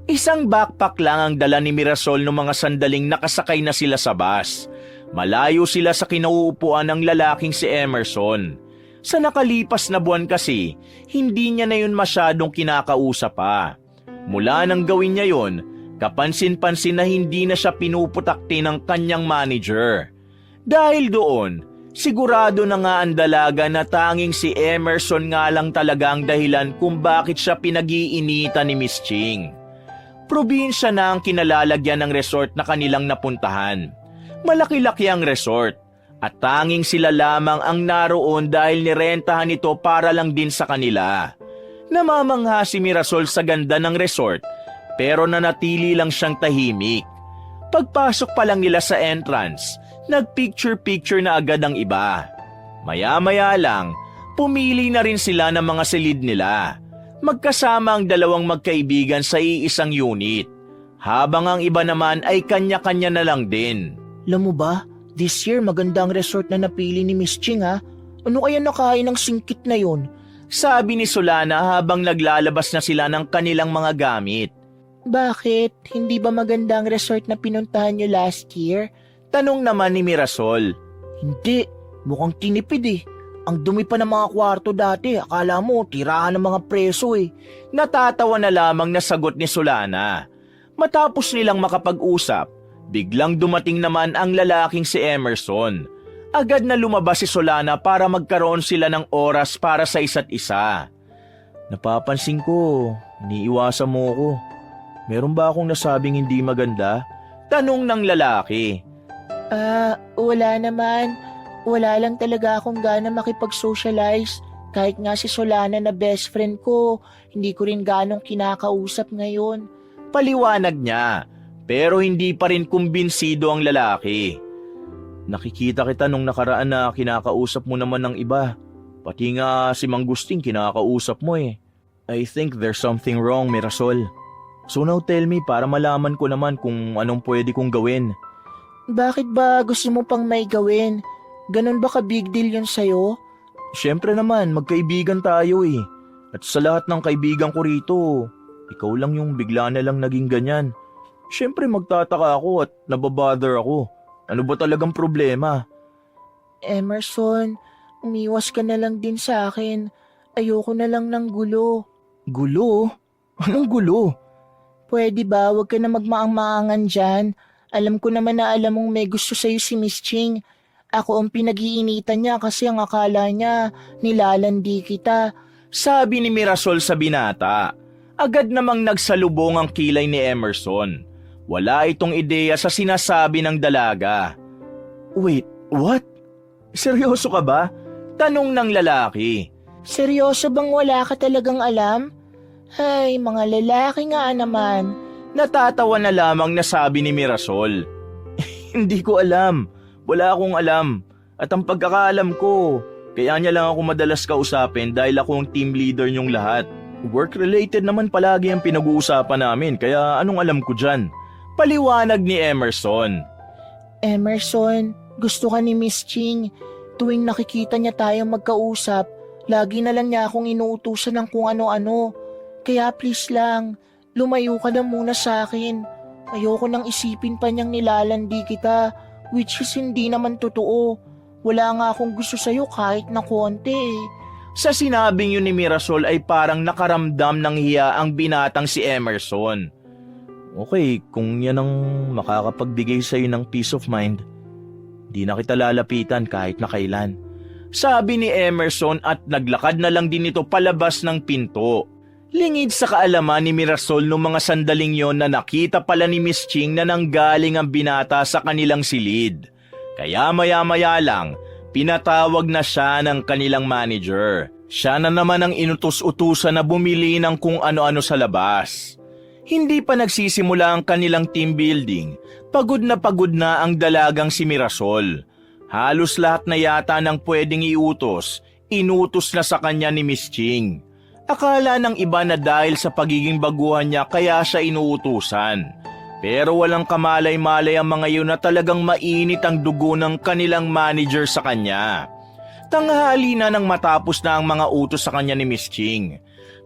Isang backpack lang ang dala ni Mirasol noong mga sandaling nakasakay na sila sa bus. Malayo sila sa kinauupuan ng lalaking si Emerson. Sa nakalipas na buwan kasi, hindi niya na yun masyadong kinakausap pa. Mula nang gawin niya yun, kapansin-pansin na hindi na siya pinuputakti ng kanyang manager. Dahil doon, sigurado na nga ang dalaga na tanging si Emerson nga lang talaga ang dahilan kung bakit siya pinag-iinitan ni Miss Ching. Probinsya na ang kinalalagyan ng resort na kanilang napuntahan. Malaki-laki ang resort at tanging sila lamang ang naroon dahil nirentahan ito para lang din sa kanila. Namamangha si Mirasol sa ganda ng resort pero nanatili lang siyang tahimik. Pagpasok pa lang nila sa entrance, nagpicture-picture na agad ang iba. Maya-maya lang, pumili na rin sila ng mga silid nila. Magkasama ang dalawang magkaibigan sa iisang unit, habang ang iba naman ay kanya-kanya na lang din. Alam mo ba, this year maganda ang resort na napili ni Miss Ching ha? Ano kaya nakain ng singkit na yun? Sabi ni Solana habang naglalabas na sila ng kanilang mga gamit. Bakit? Hindi ba maganda ang resort na pinuntahan niyo last year? Tanong naman ni Mirasol. Hindi, mukhang tinipid eh. Ang dumi pa ng mga kwarto dati, akala mo tirahan ng mga preso eh. Natatawa na lamang na sagot ni Solana. Matapos nilang makapag-usap, biglang dumating naman ang lalaking si Emerson. Agad na lumabas si Solana para magkaroon sila ng oras para sa isa't isa. Napapansin ko, iniiwasan mo ko. Meron ba akong nasabing hindi maganda? Tanong ng lalaki. Wala naman. Wala lang talaga akong gana makipag-socialize. Kahit nga si Solana na best friend ko, hindi ko rin ganong kinakausap ngayon. Paliwanag niya, pero hindi pa rin kumbinsido ang lalaki. Nakikita kita nung nakaraan na kinakausap mo naman ng iba. Pati nga si Mang Gusting kinakausap mo eh. I think there's something wrong, Mirasol. So now tell me para malaman ko naman kung anong pwede kong gawin. Bakit ba gusto mo pang may gawin? Ganon ba ka-big deal yun sa'yo? Siyempre naman, magkaibigan tayo eh. At sa lahat ng kaibigan ko rito, ikaw lang yung bigla na lang naging ganyan. Siyempre magtataka ako at nababother ako. Ano ba talagang problema? Emerson, umiwas ka na lang din sa akin. Ayoko na lang ng gulo. Gulo? Anong gulo? Pwede ba wag ka na magmaang-maangan dyan? Alam ko naman na alam mong may gusto sa'yo si Miss Ching. Ako ang pinag-iinitan niya kasi ang akala niya nilalandi kita. Sabi ni Mirasol sa binata. Agad namang nagsalubong ang kilay ni Emerson. Wala itong ideya sa sinasabi ng dalaga. Wait, what? Seryoso ka ba? Tanong ng lalaki. Seryoso bang wala ka talagang alam? Ay, mga lalaki nga naman. Natatawa na lamang na sabi ni Mirasol. Hindi ko alam. Wala akong alam. At ang pagkakaalam ko, kaya niya lang ako madalas kausapin dahil ako ang team leader niyong lahat. Work-related naman palagi ang pinag-uusapan namin kaya anong alam ko dyan? Paliwanag ni Emerson. Emerson, gusto ka ni Miss Ching. Tuwing nakikita niya tayong magkausap, lagi na lang niya akong inuutusan ng kung ano-ano. Kaya please lang, lumayo ka na muna sa akin. Ayoko nang isipin pa niyang nilalandi kita, which is hindi naman totoo. Wala nga akong gusto sa'yo kahit na konti eh. Sa sinabing yun ni Mirasol ay parang nakaramdam ng hiya ang binatang si Emerson. Okay, kung yan ang makakapagbigay sa'yo ng peace of mind, di na kita lalapitan kahit na kailan. Sabi ni Emerson at naglakad na lang din ito palabas ng pinto. Lingid sa kaalaman ni Mirasol noong mga sandaling yon na nakita pala ni Miss Ching na nanggaling ang binata sa kanilang silid. Kaya maya-maya lang, pinatawag na siya ng kanilang manager. Siya na naman ang inutos-utusan na bumili ng kung ano-ano sa labas. Hindi pa nagsisimula ang kanilang team building, pagod na ang dalagang si Mirasol. Halos lahat na yata ng pwedeng iutos, inutos na sa kanya ni Miss Ching. Akala ng iba na dahil sa pagiging baguhan niya kaya siya inuutusan. Pero walang kamalay-malay ang mga yun na talagang mainit ang dugo ng kanilang manager sa kanya. Tanghali na nang matapos na ang mga utos sa kanya ni Miss Ching.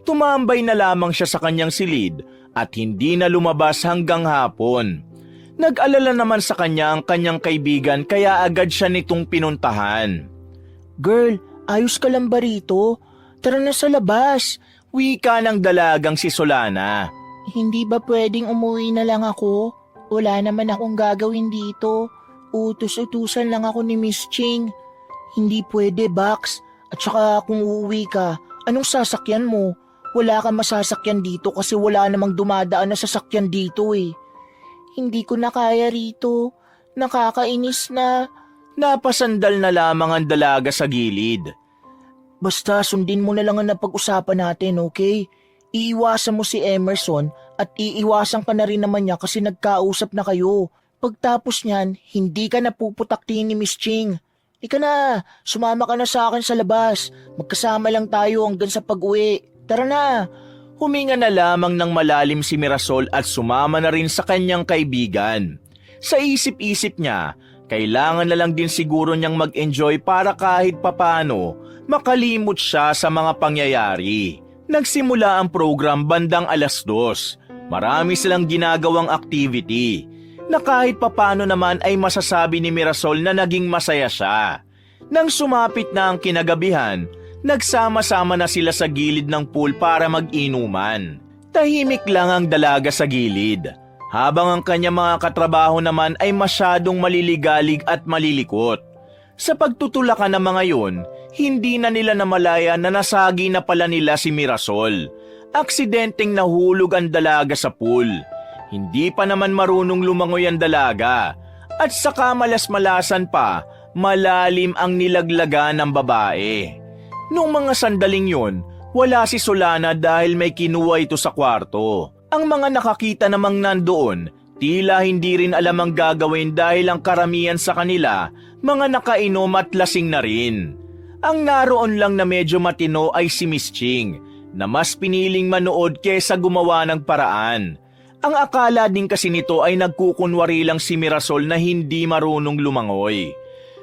Tumambay na lamang siya sa kanyang silid at hindi na lumabas hanggang hapon. Nag-alala naman sa kanya ang kanyang kaibigan kaya agad siya nitong pinuntahan. Girl, ayos ka lang ba rito? Tara na sa labas. Wika ng dalagang si Solana. Hindi ba pwedeng umuwi na lang ako? Wala naman akong gagawin dito. Utos-utusan lang ako ni Miss Ching. Hindi pwede, Bax. At saka kung uuwi ka, anong sasakyan mo? Wala kang masasakyan dito kasi wala namang dumadaan na sasakyan dito eh. Hindi ko na kaya rito. Nakakainis na. Napasandal na lamang ang dalaga sa gilid. Basta sundin mo na lang ang napag-usapan natin, okay? Iiwasan mo si Emerson at iiwasan ka na rin naman niya kasi nagkausap na kayo. Pagtapos niyan, hindi ka na puputaktin ni Miss Ching. Ika na, sumama ka na sa akin sa labas. Magkasama lang tayo hanggang sa pag-uwi. Tara na. Huminga na lamang ng malalim si Mirasol at sumama na rin sa kanyang kaibigan. Sa isip-isip niya, kailangan na lang din siguro niyang mag-enjoy para kahit papano makalimot siya sa mga pangyayari. Nagsimula ang program bandang 2:00. Marami silang ginagawang activity na kahit papano naman ay masasabi ni Mirasol na naging masaya siya. Nang sumapit na ang kinagabihan, nagsama-sama na sila sa gilid ng pool para mag-inuman. Tahimik lang ang dalaga sa gilid, habang ang kanyang mga katrabaho naman ay masyadong maliligalig at malilikot. Sa pagtutulakan ng mga yun, hindi na nila namalaya na nasagi na pala nila si Mirasol. Aksidenteng nahulog ang dalaga sa pool. Hindi pa naman marunong lumangoy ang dalaga. At saka malas-malasan pa, malalim ang nilaglagan ng babae. Noong mga sandaling yun, wala si Solana dahil may kinuha ito sa kwarto. Ang mga nakakita namang nandoon, tila hindi rin alam ang gagawin dahil ang karamihan sa kanila, mga nakainom at lasing na rin. Ang naroon lang na medyo matino ay si Miss Ching, na mas piniling manood kesa gumawa ng paraan. Ang akala din kasi nito ay nagkukunwari lang si Mirasol na hindi marunong lumangoy.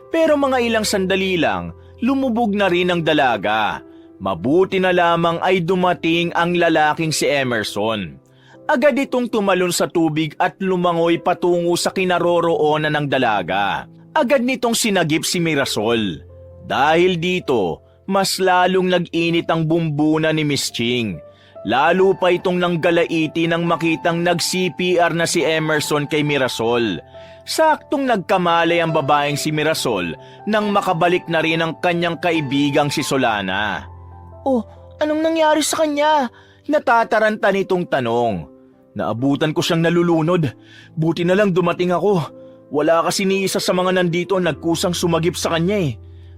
Pero mga ilang sandali lang, lumubog na rin ang dalaga. Mabuti na lamang ay dumating ang lalaking si Emerson. Agad itong tumalon sa tubig at lumangoy patungo sa kinaroroonan ng dalaga. Agad nitong sinagip si Mirasol. Dahil dito, mas lalong nag-init ang bumbuna ni Miss Ching. Lalo pa itong nanggalaiti nang makitang nag-CPR na si Emerson kay Mirasol. Saktong nagkamalay ang babaeng si Mirasol nang makabalik na rin ang kanyang kaibigang si Solana. Oh, anong nangyari sa kanya? Natataranta nitong tanong. Naabutan ko siyang nalulunod. Buti na lang dumating ako. Wala kasi ni isa sa mga nandito nagkusang sumagip sa kanya eh.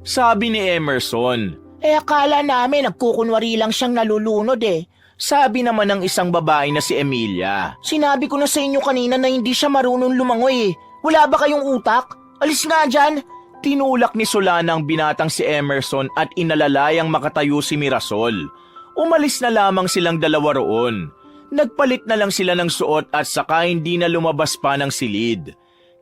Sabi ni Emerson. Akala namin nagkukunwari lang siyang nalulunod eh. Sabi naman ng isang babae na si Emilia. Sinabi ko na sa inyo kanina na hindi siya marunong lumangoy eh. Wala ba kayong utak? Alis nga dyan! Tinulak ni Solana ang binatang si Emerson at inalalayang makatayo si Mirasol. Umalis na lamang silang dalawa roon. Nagpalit na lang sila ng suot at saka hindi na lumabas pa ng silid.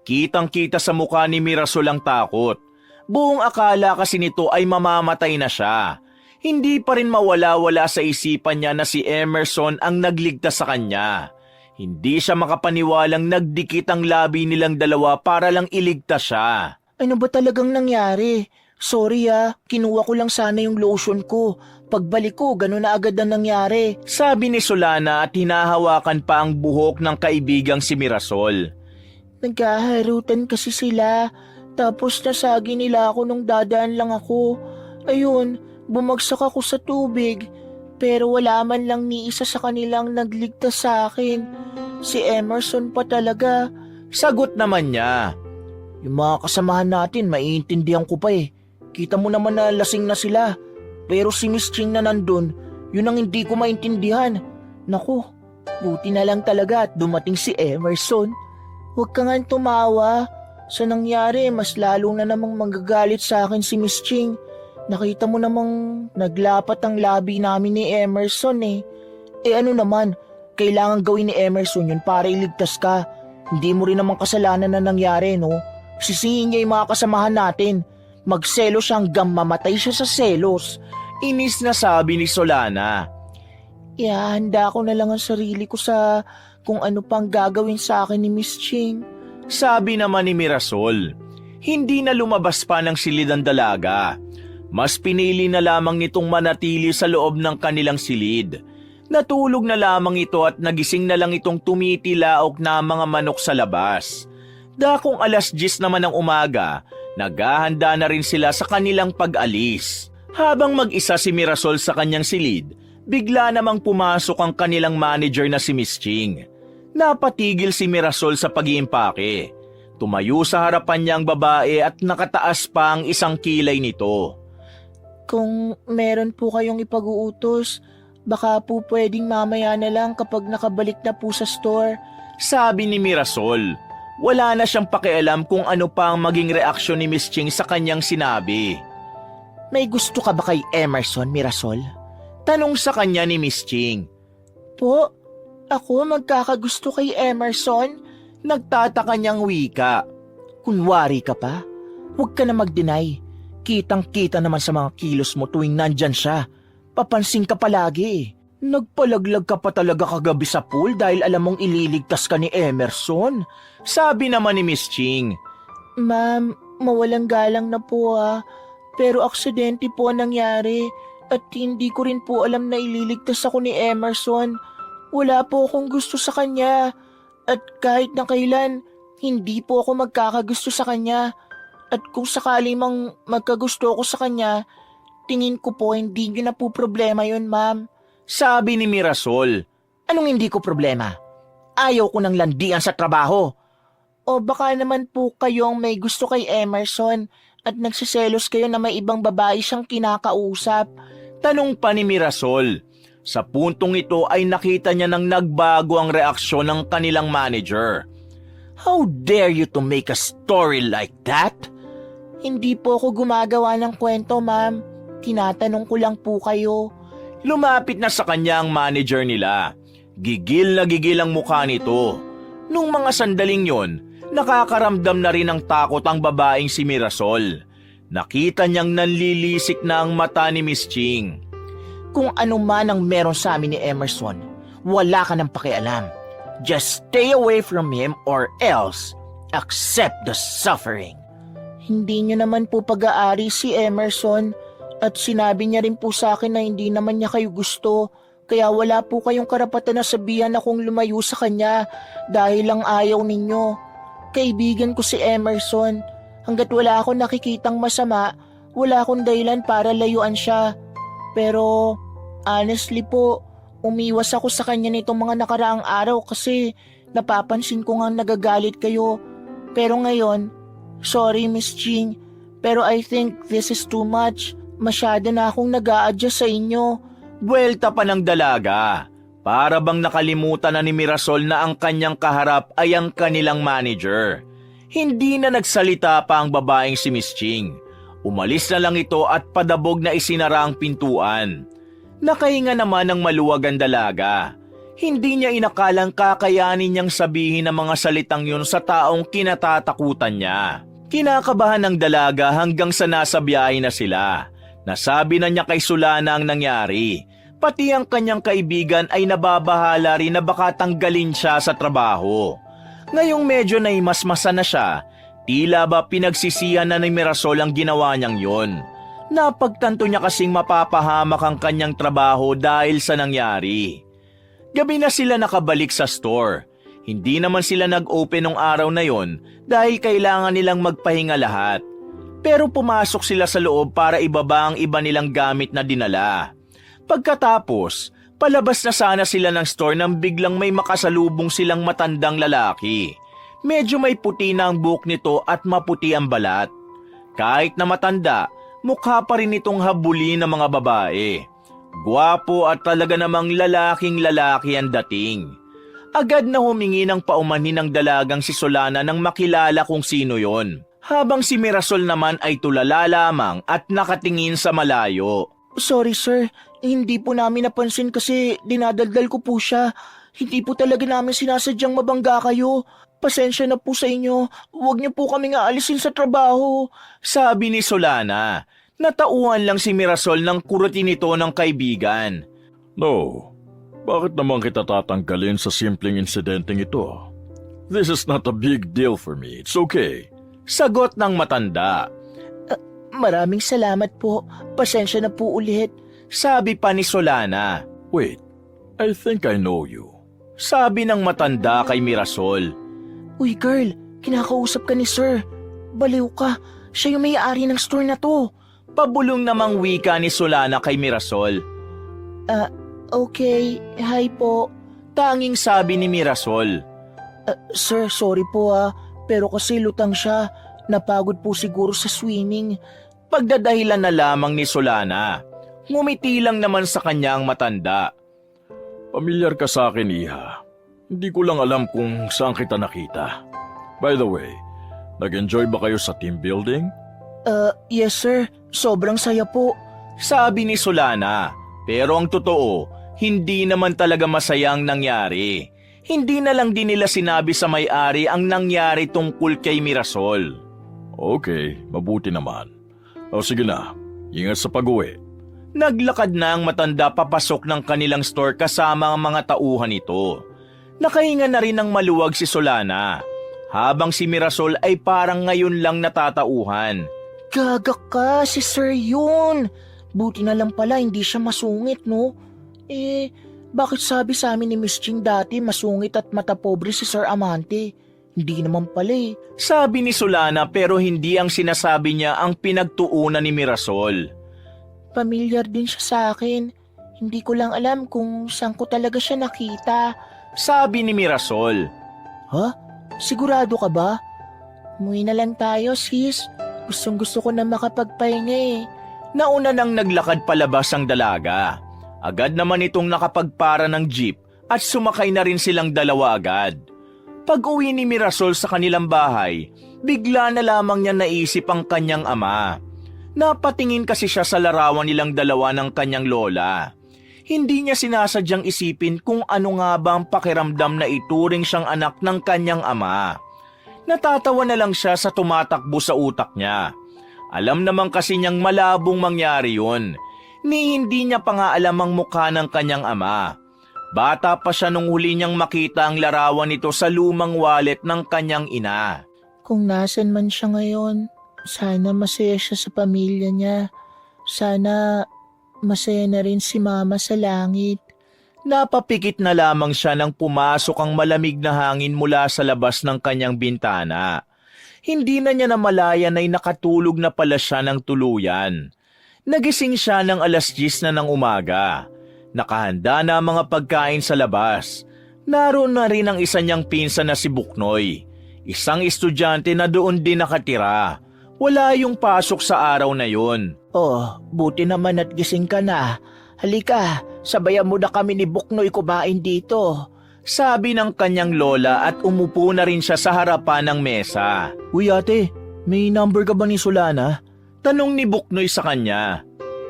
Kitang-kita sa mukha ni Mirasol ang takot. Buong akala kasi nito ay mamamatay na siya. Hindi pa rin mawala-wala sa isipan niya na si Emerson ang nagligtas sa kanya. Hindi siya makapaniwalang nagdikit ang labi nilang dalawa para lang iligtas siya. Ano ba talagang nangyari? Sorry kinuha ko lang sana yung lotion ko. Pagbalik ko, gano'n na agad ang nangyari. Sabi ni Solana at hinahawakan pa ang buhok ng kaibigang si Mirasol. Nagkaharutan kasi sila. Tapos nasagi nila ako nung dadaan lang ako. Ayun, bumagsak ako sa tubig. Pero wala man lang ni isa sa kanilang nagligtas sa akin. Si Emerson pa talaga. Sagot naman niya. Yung mga kasamahan natin, maiintindihan ko pa Kita mo naman na lasing na sila. Pero si Miss Ching na nandun, yun ang hindi ko maintindihan. Naku, buti na lang talaga at dumating si Emerson. Huwag ka nga tumawa. Sa nangyari, mas lalo na namang manggagalit sa akin si Miss Ching. Nakita mo namang naglapat ang labi namin ni Emerson ano naman, kailangan gawin ni Emerson yun para iligtas ka. Hindi mo rin naman kasalanan na nangyari, no? Sisihin niya yung mga kasamahan natin. Magselos siya hanggang mamatay siya sa selos. Inis na sabi ni Solana. Ihahanda ko na lang ang sarili ko sa kung ano pang gagawin sa akin ni Miss Ching. Sabi naman ni Mirasol. Hindi na lumabas pa ng silid ang dalaga. Mas pinili na lamang nitong manatili sa loob ng kanilang silid. Natulog na lamang ito at nagising na lang itong tumitilaok na mga manok sa labas. Dakong 10:00 naman ng umaga, naghahanda na rin sila sa kanilang pag-alis. Habang mag-isa si Mirasol sa kanyang silid, bigla namang pumasok ang kanilang manager na si Miss Ching. Napatigil si Mirasol sa pag-iimpake. Tumayo sa harapan niya ang babae at nakataas pa ang isang kilay nito. Kung meron po kayong ipag-uutos, baka po pwedeng mamaya na lang kapag nakabalik na po sa store. Sabi ni Mirasol. Wala na siyang pakialam kung ano pa ang maging reaksyon ni Miss Ching sa kanyang sinabi. May gusto ka ba kay Emerson, Mirasol? Tanong sa kanya ni Miss Ching. Po, ako magkakagusto kay Emerson? Nagtataka niyang wika. Kunwari ka pa? Huwag ka na mag-deny. Kitang-kita naman sa mga kilos mo tuwing nandyan siya. Papansin ka palagi. Nagpalaglag ka pa talaga kagabi sa pool dahil alam mong ililigtas ka ni Emerson. Sabi naman ni Miss Ching. Ma'am, mawalang galang na po Pero aksidente po ang nangyari at hindi ko rin po alam na ililigtas ako ni Emerson. Wala po akong gusto sa kanya at kahit na kailan, hindi po ako magkakagusto sa kanya. At kung sakali mang magkagusto ako sa kanya, tingin ko po hindi nyo na po problema yun, ma'am. Sabi ni Mirasol. Anong hindi ko problema? Ayaw ko ng landian sa trabaho. O baka naman po kayong may gusto kay Emerson at nagsiselos kayo na may ibang babae siyang kinakausap. Tanong pa ni Mirasol. Sa puntong ito ay nakita niya nang nagbago ang reaksyon ng kanilang manager. How dare you to make a story like that? Hindi po ako gumagawa ng kwento, ma'am. Tinatanong ko lang po kayo. Lumapit na sa kanya ang manager nila. Gigil na gigil ang mukha nito. Nung mga sandaling yon, nakakaramdam na rin ng takot ang babaeng si Mirasol. Nakita niyang nanlilisik na ang mata ni Miss Ching. Kung ano man ang meron sa amin ni Emerson, wala ka ng pakialam. Just stay away from him or else accept the suffering. Hindi niyo naman po pag-aari si Emerson at sinabi niya rin po sa akin na hindi naman niya kayo gusto. Kaya wala po kayong karapatan na sabihan akong lumayo sa kanya dahil lang ayaw ninyo. Kaibigan ko si Emerson. Hanggat wala akong nakikitang masama, wala akong dahilan para layuan siya. Pero honestly po, umiwas ako sa kanya nitong mga nakaraang araw kasi napapansin ko nga nagagalit kayo. Pero ngayon, sorry Miss Ching, pero I think this is too much. Masyado na akong nag-a-adjust sa inyo. Buwelta pa ng dalaga. Para bang nakalimutan na ni Mirasol na ang kanyang kaharap ay ang kanilang manager. Hindi na nagsalita pa ang babaeng si Miss Ching. Umalis na lang ito at padabog na isinara ang pintuan. Nakahinga naman ng maluwag ang dalaga. Hindi niya inakalang kakayanin niyang sabihin ang mga salitang yun sa taong kinatatakutan niya. Kinakabahan ng dalaga hanggang sa nasa biyahe na sila. Nasabi na niya kay Solana ang nangyari. Pati ang kanyang kaibigan ay nababahala rin na baka tanggalin siya sa trabaho. Ngayong medyo naimasmasa na siya, tila ba pinagsisihan na ni Mirasol ang ginawa niyang yon. Napagtanto niya kasing mapapahamak ang kanyang trabaho dahil sa nangyari. Gabi na sila nakabalik sa store. Hindi naman sila nag-open nung araw na yon dahil kailangan nilang magpahinga lahat. Pero pumasok sila sa loob para ibaba ang iba nilang gamit na dinala. Pagkatapos, palabas na sana sila ng store nang biglang may makasalubong silang matandang lalaki. Medyo may puti na ang buhok nito at maputi ang balat. Kahit na matanda, mukha pa rin itong habulin ng mga babae. Gwapo at talaga namang lalaking lalaki ang dating. Agad na humingi ng paumanhin ng dalagang si Solana nang makilala kung sino yon. Habang si Mirasol naman ay tulala lamang at nakatingin sa malayo. Sorry sir, hindi po namin napansin kasi dinadaldal ko po siya. Hindi po talaga namin sinasadyang mabangga kayo. Pasensya na po sa inyo. Huwag niyo po kaming aalisin sa trabaho. Sabi ni Solana. Natauhan lang si Mirasol ng kurutin nito ng kaibigan. No, bakit naman kita tatanggalin sa simpleng insidenteng ito? This is not a big deal for me. It's okay. Sagot ng matanda. Maraming salamat po. Pasensya na po ulit. Sabi pa ni Solana. Wait, I think I know you. Sabi ng matanda kay Mirasol. Uy girl, kinakausap ka ni sir. Baliw ka. Siya yung may-ari ng store na to. Pabulong namang wika ni Solana kay Mirasol. Okay. Hi po. Tanging sabi ni Mirasol. Sir, sorry po pero kasi lutang siya. Napagod po siguro sa swimming. Pagdadahilan na lamang ni Solana. Ngumiti lang naman sa kanya ang matanda. Pamilyar ka sa akin, Iha. Hindi ko lang alam kung saan kita nakita. By the way, nag-enjoy ba kayo sa team building? Yes sir. Sobrang saya po. Sabi ni Solana. Pero ang totoo, hindi naman talaga masaya ang nangyari. Hindi na lang din nila sinabi sa may-ari ang nangyari tungkol kay Mirasol. Okay, mabuti naman. O sige na, ingat sa pag-uwi. Naglakad na ang matanda papasok ng kanilang store kasama ang mga tauhan nito. Nakahinga na rin ng maluwag si Solana. Habang si Mirasol ay parang ngayon lang natatauhan. Gaga ka, si sir yun. Buti na lang pala hindi siya masungit, no? Bakit sabi sa amin ni Miss Ching dati masungit at matapobre si Sir Amante? Hindi naman pala Sabi ni Solana pero hindi ang sinasabi niya ang pinagtuunan ni Mirasol. Pamilyar din siya sa akin. Hindi ko lang alam kung saan ko talaga siya nakita. Sabi ni Mirasol. Ha? Sigurado ka ba? Umuwi na lang tayo, sis. Gustong gusto ko na makapagpahinga Nauna nang naglakad palabas ang dalaga. Agad naman itong nakapagpara ng jeep at sumakay na rin silang dalawa agad. Pag-uwi ni Mirasol sa kanilang bahay, bigla na lamang niya naisip ang kanyang ama. Napatingin kasi siya sa larawan nilang dalawa ng kanyang lola. Hindi niya sinasadyang isipin kung ano nga ba ang pakiramdam na ituring siyang anak ng kanyang ama. Natatawa na lang siya sa tumatakbo sa utak niya. Alam naman kasi niyang malabong mangyari yun. Ni hindi niya pa nga alam ang mukha ng kanyang ama. Bata pa siya nung huli niyang makita ang larawan nito sa lumang wallet ng kanyang ina. Kung nasan man siya ngayon, sana masaya siya sa pamilya niya. Sana masaya na rin si mama sa langit. Napapikit na lamang siya nang pumasok ang malamig na hangin mula sa labas ng kanyang bintana. Hindi na niya namalayan ay nakatulog na pala siya ng tuluyan. Nagising siya ng 10:00 na ng umaga. Nakahanda na ang mga pagkain sa labas. Naroon na rin ang isa niyang pinsan na si Buknoy. Isang estudyante na doon din nakatira. Wala yung pasok sa araw na yun. Oh, buti naman at gising ka na. Halika, sabayan mo na kami ni Buknoy kumain dito. Sabi ng kanyang lola at umupo na rin siya sa harapan ng mesa. Uy ate, may number ka ba ni Solana? Tanong ni Buknoy sa kanya.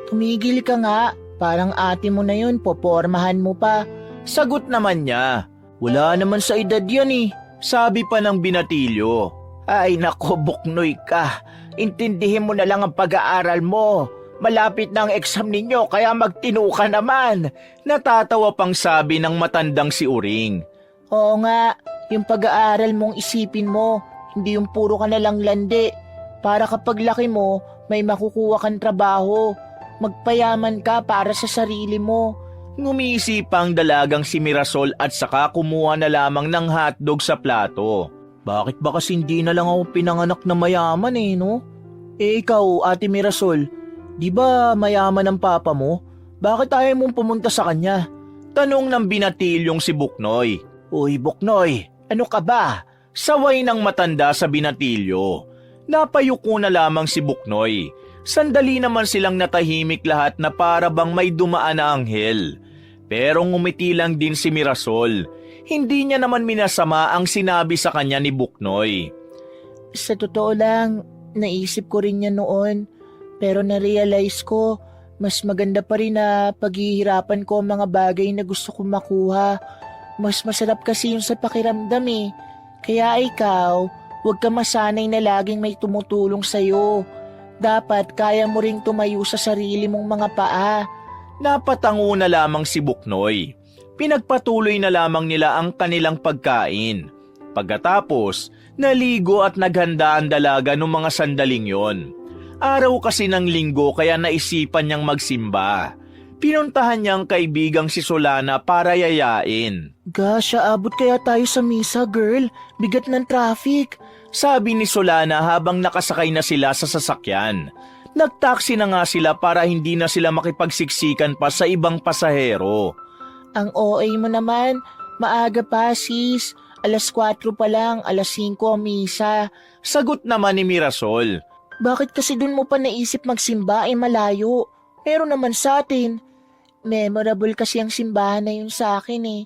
Tumigil ka nga, parang ate mo na yun, popormahan mo pa. Sagot naman niya, wala naman sa edad yan eh. Sabi pa ng binatilyo. Ay nako, Buknoy ka. Intindihin mo na lang ang pag-aaral mo. Malapit na ang exam ninyo kaya magtino ka naman. Natatawa pang sabi ng matandang si Uring. Oo nga, yung pag-aaral mong isipin mo, hindi yung puro ka na lang landi. Para kapag laki mo, may makukuha kang trabaho. Magpayaman ka para sa sarili mo. Ngumisip ang dalagang si Mirasol at saka kumuha na lamang ng hotdog sa plato. Bakit ba kasi hindi na lang ako pinanganak na mayaman no? Ikaw, Ate Mirasol, di ba mayaman ang papa mo? Bakit ayaw mong pumunta sa kanya? Tanong ng binatilyong si Buknoy. Uy, Buknoy, ano ka ba? Saway ng matanda sa binatilyo. Napayuko na lamang si Buknoy. Sandali naman silang natahimik lahat na para bang may dumaan na anghel. Pero ngumiti lang din si Mirasol. Hindi niya naman minasama ang sinabi sa kanya ni Buknoy. Sa totoo lang, naisip ko rin yan noon. Pero na-realize ko, mas maganda pa rin na paghihirapan ko ang mga bagay na gusto kong makuha. Mas masarap kasi yung sa pakiramdam eh. Kaya ikaw, huwag ka masanay na laging may tumutulong sa'yo. Dapat kaya mo ring tumayo sa sarili mong mga paa. Napatango na lamang si Buknoy. Pinagpatuloy na lamang nila ang kanilang pagkain. Pagkatapos, naligo at naghanda ang dalaga noong mga sandaling yon. Araw kasi ng linggo kaya naisipan niyang magsimba. Pinuntahan niyang kaibigang si Solana para yayain. Gasha, abot kaya tayo sa misa, girl. Bigat ng traffic. Sabi ni Solana habang nakasakay na sila sa sasakyan. Nagtaksi na nga sila para hindi na sila makipagsiksikan pa sa ibang pasahero. Ang OA mo naman, maaga pa sis. 4:00 pa lang, 5:00 ang misa. Sagot naman ni Mirasol. Bakit kasi dun mo pa naisip magsimba malayo? Meron naman sa atin. Memorable kasi ang simbahan na yun sa akin eh.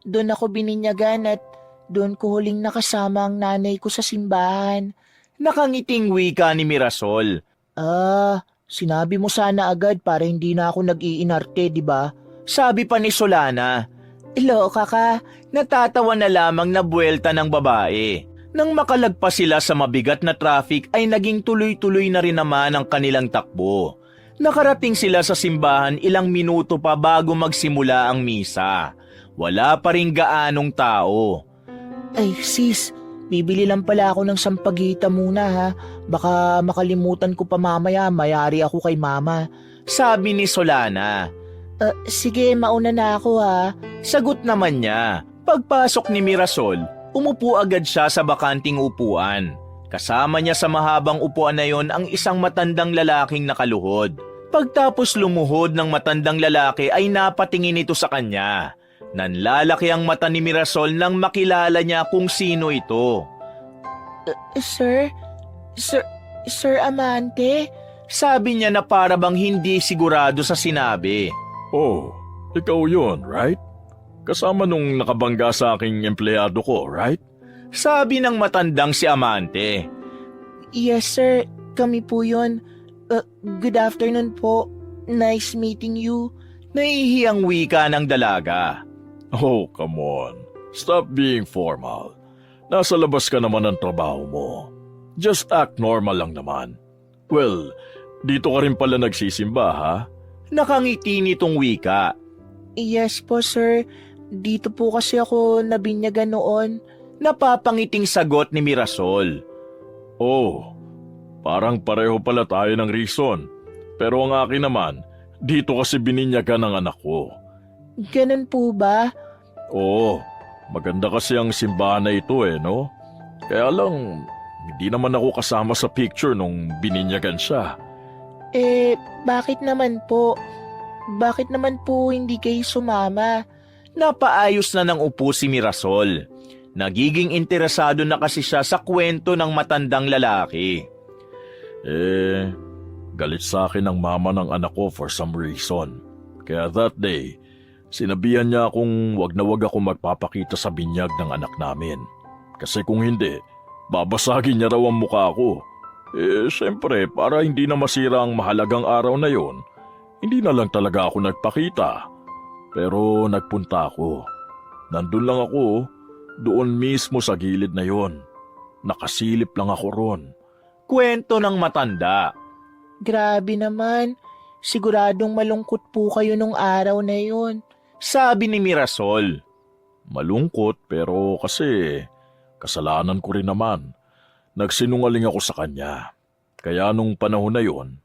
Doon ako bininyagan at doon ko huling nakasama ang nanay ko sa simbahan. Nakangiting wika ni Mirasol. Sinabi mo sana agad para hindi na ako nag-iinarte, di ba? Sabi pa ni Solana. Loka ka. Natatawa na lamang na buwelta ng babae. Nang makalagpas sila sa mabigat na traffic ay naging tuloy-tuloy na rin naman ang kanilang takbo. Nakarating sila sa simbahan ilang minuto pa bago magsimula ang misa. Wala pa rin gaanong tao. Ay sis, bibili lang pala ako ng sampagita muna ha. Baka makalimutan ko pa mamaya, mayari ako kay mama. Sabi ni Solana. Sige, mauna na ako ha. Sagot naman niya. Pagpasok ni Mirasol, umupo agad siya sa bakanting upuan. Kasama niya sa mahabang upuan na yon ang isang matandang lalaking nakaluhod. Pagtapos lumuhod ng matandang lalaki ay napatingin ito sa kanya. Nanlalaki ang mata ni Mirasol nang makilala niya kung sino ito. Sir Amante? Sabi niya na para bang hindi sigurado sa sinabi. Oh, ikaw yun, right? Kasama nung nakabangga sa aking empleyado ko, right? Sabi ng matandang si Amante. Yes sir, kami po yun. Good afternoon po. Nice meeting you. Nahihiyang wika ng dalaga. Oh, come on. Stop being formal. Nasa labas ka naman ng trabaho mo. Just act normal lang naman. Well, dito ka rin pala nagsisimba, ha? Nakangiti nitong wika. Yes po sir. Dito po kasi ako nabinyagan noon. Napapangiting sagot ni Mirasol. Oh, parang pareho pala tayo ng reason. Pero ang akin naman, dito kasi bininyagan ng anak ko. Ganun po ba? Oo, maganda kasi ang simbahan na ito no? Kaya lang, hindi naman ako kasama sa picture nung bininyagan siya. Bakit naman po? Bakit naman po hindi kayo sumama? Napaayos na ng upo si Mirasol. Nagiging interesado na kasi siya sa kwento ng matandang lalaki. Galit sa akin ang mama ng anak ko for some reason. Kaya that day, sinabihan niya akong wag na wag ako magpapakita sa binyag ng anak namin. Kasi kung hindi, babasagin niya raw ang mukha ko. Siyempre, para hindi na masira ang mahalagang araw na yon, hindi na lang talaga ako nagpakita. Pero nagpunta ako. Nandun lang ako, doon mismo sa gilid na yon. Nakasilip lang ako ron. Kwento ng matanda. Grabe naman. Siguradong malungkot po kayo nung araw na yun. Sabi ni Mirasol. Malungkot pero kasi kasalanan ko rin naman. Nagsinungaling ako sa kanya. Kaya nung panahon na yon,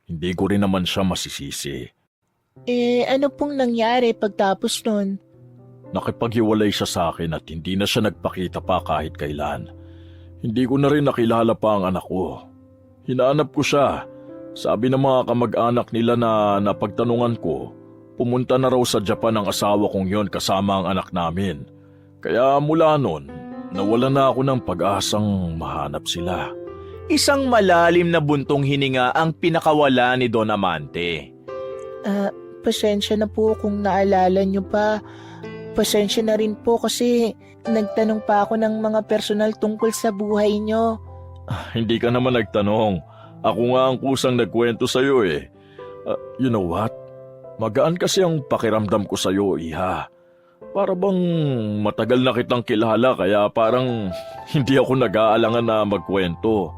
hindi ko rin naman siya masisisi. Ano pong nangyari pagtapos nun? Nakipaghiwalay siya sa akin at hindi na siya nagpakita pa kahit kailan. Hindi ko na rin nakilala pa ang anak ko. Hinahanap ko siya. Sabi ng mga kamag-anak nila na napagtanungan ko, pumunta na raw sa Japan ang asawa kong yon kasama ang anak namin. Kaya mula nun, nawala na ako ng pag-asang mahanap sila. Isang malalim na buntong hininga ang pinakawala ni Don Amante. Pasensya na po kung naalala nyo pa. Pasensya na rin po kasi nagtanong pa ako ng mga personal tungkol sa buhay nyo. Hindi ka naman nagtanong. Ako nga ang kusang nagkwento sa'yo eh. You know what? Magaan kasi ang pakiramdam ko sa'yo, Iha. Para bang matagal na kitang kilala kaya parang hindi ako nag-aalangan na magkwento.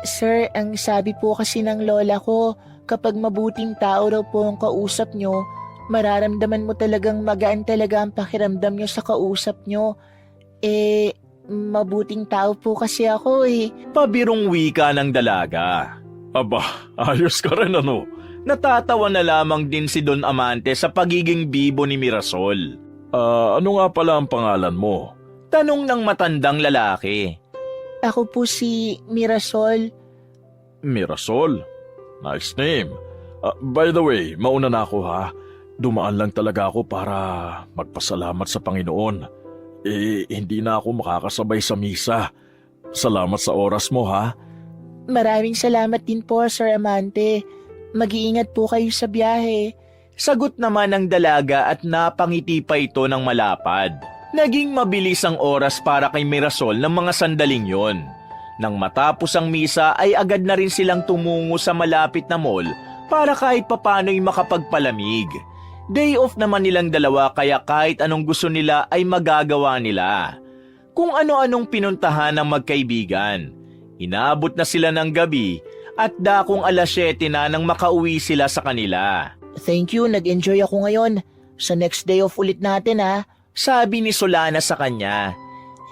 Sir, ang sabi po kasi ng lola ko, kapag mabuting tao raw po ang kausap nyo, mararamdaman mo talagang magaan talaga ang pakiramdam nyo sa kausap nyo. Mabuting tao po kasi ako eh. Pabirong wika ng dalaga. Aba, ayos ka rin ano? Natatawa na lamang din si Don Amante sa pagiging bibo ni Mirasol. Ano nga pala ang pangalan mo? Tanong ng matandang lalaki. Ako po si Mirasol. Mirasol? Nice name. By the way, mauna na ako ha. Dumaan lang talaga ako para magpasalamat sa Panginoon. Hindi na ako makakasabay sa misa. Salamat sa oras mo ha. Maraming salamat din po, Sir Amante. Mag-iingat po kayo sa biyahe. Sagot naman ng dalaga at napangiti pa ito ng malapad. Naging mabilis ang oras para kay Mirasol ng mga sandaling yon. Nang matapos ang misa ay agad na rin silang tumungo sa malapit na mall para kahit papano'y makapagpalamig. Day off naman nilang dalawa kaya kahit anong gusto nila ay magagawa nila. Kung ano-anong pinuntahan ng magkaibigan. Inaabot na sila ng gabi at dakong 7:00 na nang makauwi sila sa kanila. Thank you, nag-enjoy ako ngayon. Sa next day off ulit natin ha. Sabi ni Solana sa kanya.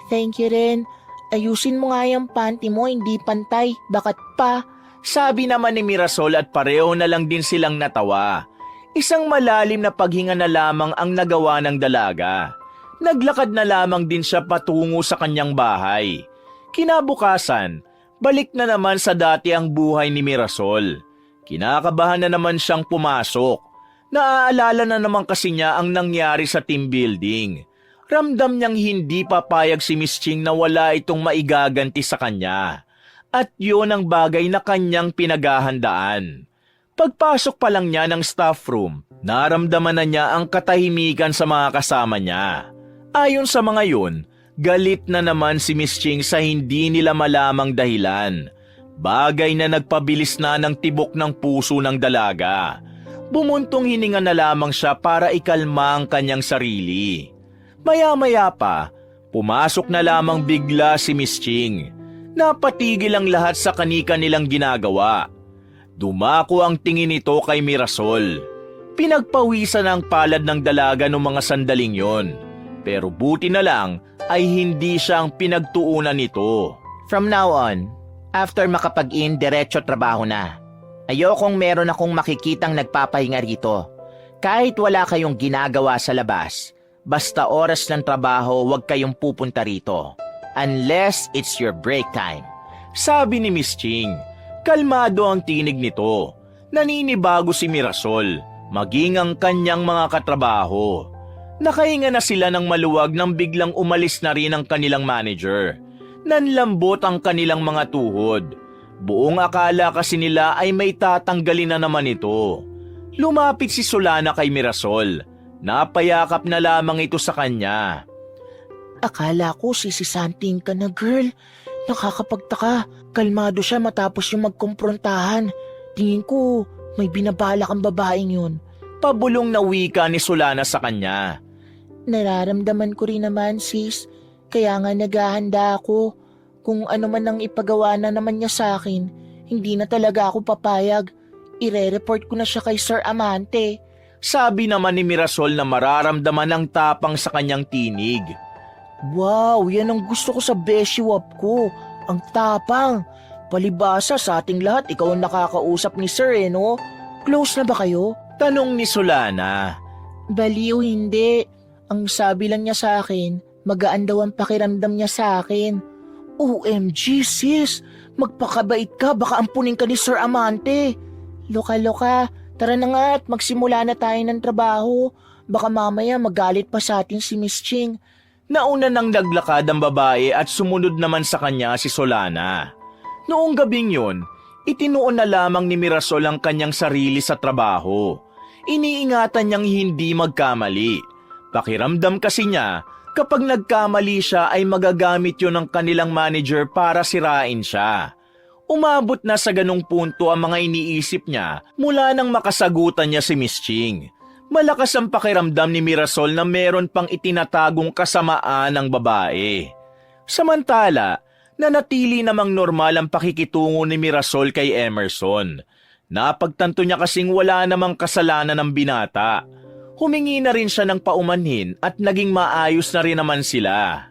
Thank you rin. Ayusin mo nga yung panty mo, hindi pantay. Bakat pa. Sabi naman ni Mirasol at pareho na lang din silang natawa. Isang malalim na paghinga na lamang ang nagawa ng dalaga. Naglakad na lamang din siya patungo sa kanyang bahay. Kinabukasan, balik na naman sa dati ang buhay ni Mirasol. Kinakabahan na naman siyang pumasok. Naaalala na naman kasi niya ang nangyari sa team building. Ramdam niyang hindi papayag si Miss Ching na wala itong maigaganti sa kanya. At yun ang bagay na kanyang pinaghahandaan. Pagpasok pa lang niya ng staff room, naramdaman na niya ang katahimikan sa mga kasama niya. Ayon sa mga yun, galit na naman si Miss Ching sa hindi nila malamang dahilan. Bagay na nagpabilis na ng tibok ng puso ng dalaga. Bumuntong hininga na lamang siya para ikalma ang kanyang sarili. Maya-maya pa, pumasok na lamang bigla si Miss Ching. Napatigil ang lahat sa kanika nilang ginagawa. Dumako ang tingin nito kay Mirasol. Pinagpawisan ang palad ng dalaga ng mga sandaling yon. Pero buti na lang ay hindi siya ang pinagtuunan nito. From now on, after makapag-in, diretso trabaho na. Ayokong meron akong makikitang nagpapahinga rito. Kahit wala kayong ginagawa sa labas, basta oras ng trabaho, huwag kayong pupunta rito. Unless it's your break time. Sabi ni Miss Ching. Kalmado ang tinig nito. Naninibago si Mirasol, maging ang kanyang mga katrabaho. Nakahinga na sila ng maluwag nang biglang umalis na rin ang kanilang manager. Nanlambot ang kanilang mga tuhod. Buong akala kasi nila ay may tatanggalin na naman ito. Lumapit si Solana kay Mirasol. Napayakap na lamang ito sa kanya. Akala ko sisisanting ka na, girl. Nakakapagtaka. Kalmado siya matapos yung magkumprontahan. Tingin ko may binabalak ang babaeng yun. Pabulong na wika ni Solana sa kanya. Nararamdaman ko rin naman, sis. Kaya nga naghahanda ako. Kung ano man ang ipagawa na naman niya sa akin, hindi na talaga ako papayag. Ire-report ko na siya kay Sir Amante. Sabi naman ni Mirasol na mararamdaman ang tapang sa kanyang tinig. Wow, yan ang gusto ko sa beshiwap ko. Ang tapang. Palibasa sa ating lahat, ikaw ang nakakausap ni Sir no? Close na ba kayo? Tanong ni Solana. Baliw hindi. Ang sabi lang niya sa akin, magaan daw ang pakiramdam niya sa akin. OMG sis, magpakabait ka, baka ampunin ka ni Sir Amante. Loka-loka, tara na nga at magsimula na tayo ng trabaho. Baka mamaya magalit pa sa atin si Miss Ching. Nauna nang naglakad ang babae at sumunod naman sa kanya si Solana. Noong gabing yun, itinuon na lamang ni Mirasol ang kanyang sarili sa trabaho. Iniingatan niyang hindi magkamali. Pakiramdam kasi niya, kapag nagkamali siya ay magagamit yun ng kanilang manager para sirain siya. Umabot na sa ganong punto ang mga iniisip niya mula nang makasagutan niya si Miss Ching. Malakas ang pakiramdam ni Mirasol na meron pang itinatagong kasamaan ng babae. Samantala, nanatili namang normal ang pakikitungo ni Mirasol kay Emerson. Napagtanto niya kasing wala namang kasalanan ng binata. Humingi na rin siya ng paumanhin at naging maayos na rin naman sila.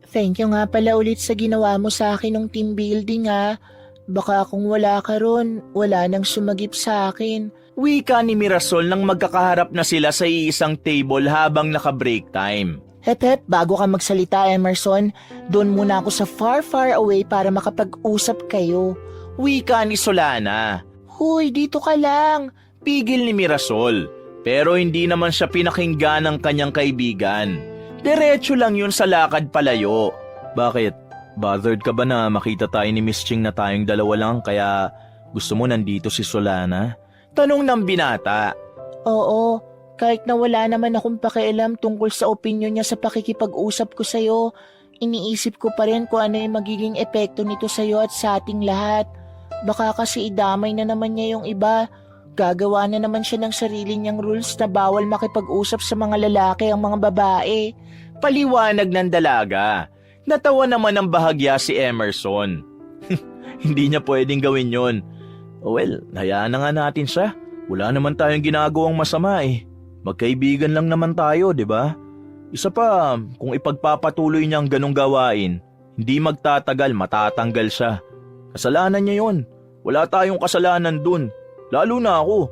Thank you nga pala ulit sa ginawa mo sa akin ng team building ha. Baka kung wala ka ron, wala nang sumagip sa akin. Wika ni Mirasol nang magkakaharap na sila sa iisang table habang naka-break time. Hep, bago ka magsalita Emerson, doon muna ako sa far away para makapag-usap kayo. Wika ni Solana. Huy, dito ka lang. Pigil ni Mirasol, pero hindi naman siya pinakinggan ng kanyang kaibigan. Diretso lang yun sa lakad palayo. Bakit? Bothered ka ba na makita tayo ni Miss Ching na tayong dalawa lang kaya gusto mo nandito si Solana? Tanong ng binata. Oo, kahit na wala naman akong pakialam tungkol sa opinyon niya sa pakikipag-usap ko sa'yo, iniisip ko pa rin kung ano yung magiging epekto nito sa'yo at sa ating lahat. Baka kasi idamay na naman niya yung iba. Gagawa na naman siya ng sarili niyang rules na bawal makipag-usap sa mga lalaki ang mga babae. Paliwanag ng dalaga. Natawa naman ng bahagya si Emerson. Hindi niya pwedeng gawin yon. Well, hayaan na nga natin siya. Wala naman tayong ginagawang masama eh. Magkaibigan lang naman tayo, di ba? Isa pa, kung ipagpapatuloy niya ang ganong gawain, hindi magtatagal, matatanggal siya. Kasalanan niya yon. Wala tayong kasalanan dun. Lalo na ako.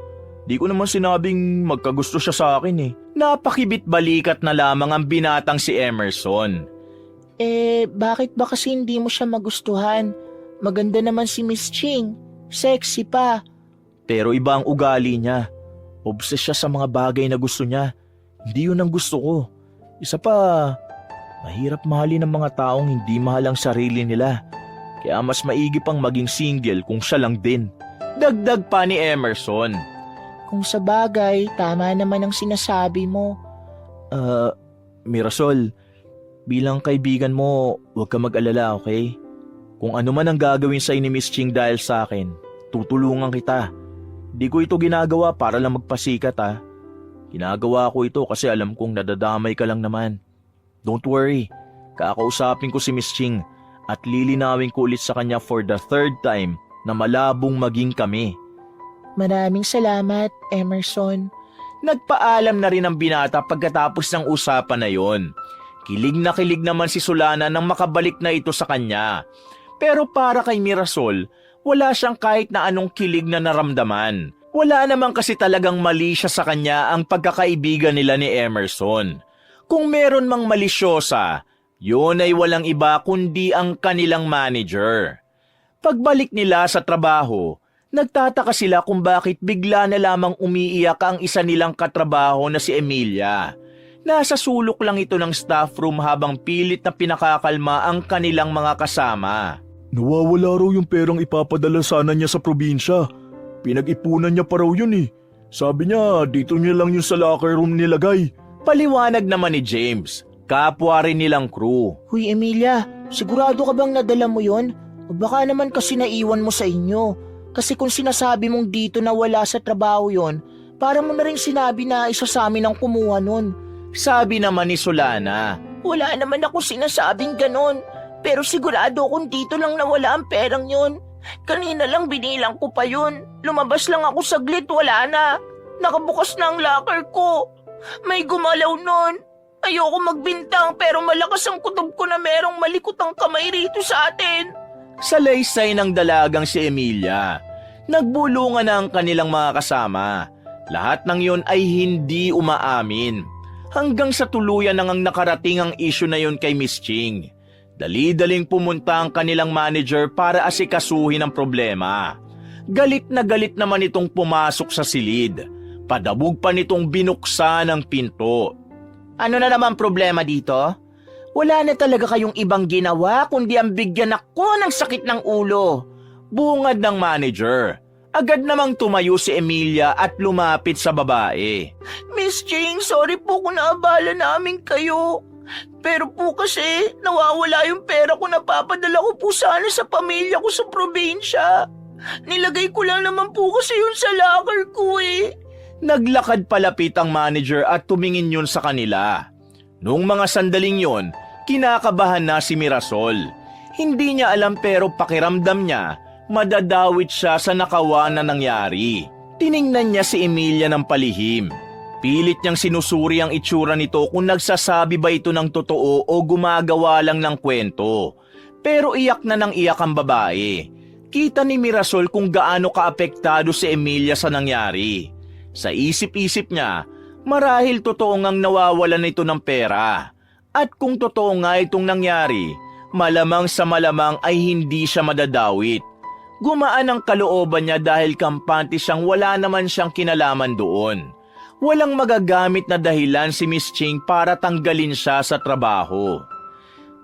Di ko naman sinabing magkagusto siya sa akin eh. Napakibit balikat na lamang ang binatang si Emerson. Bakit ba kasi hindi mo siya magustuhan? Maganda naman si Miss Ching. Sexy pa. Pero iba ang ugali niya. Obses siya sa mga bagay na gusto niya. Hindi yun ang gusto ko. Isa pa, mahirap mahalin ng mga taong hindi mahal ang sarili nila. Kaya mas maigi pang maging single kung siya lang din. Dagdag pa ni Emerson. Kung sa bagay, tama naman ang sinasabi mo. Mirasol, bilang kaibigan mo, huwag ka mag-alala, okay? Kung ano man ang gagawin sa ni Miss Ching dahil sa akin, tutulungan kita. Di ko ito ginagawa para lang magpasikat ha. Ginagawa ko ito kasi alam kong nadadamay ka lang naman. Don't worry, kakausapin ko si Miss Ching at lilinawin ko ulit sa kanya for the third time na malabong maging kami. Maraming salamat, Emerson. Nagpaalam na rin ang binata pagkatapos ng usapan na yon. Kilig naman si Solana nang makabalik na ito sa kanya. Pero para kay Mirasol, wala siyang kahit na anong kilig na naramdaman. Wala naman kasi talagang mali siya sa kanya ang pagkakaibigan nila ni Emerson. Kung meron mang malisyosa, yun ay walang iba kundi ang kanilang manager. Pagbalik nila sa trabaho, nagtataka sila kung bakit bigla na lamang umiiyak ang isa nilang katrabaho na si Emilia. Nasa sulok lang ito ng staff room habang pilit na pinakakalma ang kanilang mga kasama. Nawawala raw yung perang ipapadala sana niya sa probinsya. Pinag-ipunan niya pa raw yun eh. Sabi niya, dito niya lang yung sa locker room nilagay. Paliwanag naman ni James, kapwa rin nilang crew. Huy Emilia, sigurado ka bang nadala mo yon? O baka naman kasi naiwan mo sa inyo. Kasi kung sinasabi mong dito na wala sa trabaho yon, Para mo na rin sinabi na isa sa amin ang kumuha nun. Sabi naman ni Solana. Wala naman ako sinasabing ganon. Pero sigurado akong dito lang nawala ang perang yun. Kanina lang binilang ko pa yun. Lumabas lang ako saglit, wala na. Nakabukas na ang locker ko. May gumalaw nun. Ayoko magbintang pero malakas ang kutob ko na merong malikotang kamay rito sa atin. Salaysay ng dalagang si Emilia. Nagbulungan na ang kanilang mga kasama. Lahat ng yun ay hindi umaamin. Hanggang sa tuluyan nang ang nakarating ang issue na yun kay Miss Ching. Dali-daling pumunta ang kanilang manager para asikasuhin ang problema. Galit naman itong pumasok sa silid. Padabog pa nitong binuksan ang pinto. Ano na naman problema dito? Wala na talaga kayong ibang ginawa kundi ang bigyan ako ng sakit ng ulo. Bungad ng manager. Agad namang tumayo si Emilia at lumapit sa babae. Miss Ching, sorry po kung naabala namin kayo. Pero po kasi nawawala yung pera ko na papadala ko po sana sa pamilya ko sa probinsya. Nilagay ko lang naman po kasi yun sa locker ko eh. Naglakad palapit ang manager at tumingin yun sa kanila. Noong mga sandaling yon, kinakabahan na si Mirasol. Hindi niya alam pero pakiramdam niya, madadawit siya sa nakawa na nangyari. Tiningnan niya si Emilia ng palihim. Pilit niyang sinusuri ang itsura nito kung nagsasabi ba ito ng totoo o gumagawa lang ng kwento. Pero iyak na nang iyak ang babae. Kita ni Mirasol kung gaano kaapektado si Emilia sa nangyari. Sa isip-isip niya, marahil totoo ngang nawawalan ito ng pera. At kung totoo nga itong nangyari, malamang sa malamang ay hindi siya madadawit. Gumaan ang kalooban niya dahil kampante siyang wala naman siyang kinalaman doon. Walang magagamit na dahilan si Miss Ching para tanggalin siya sa trabaho.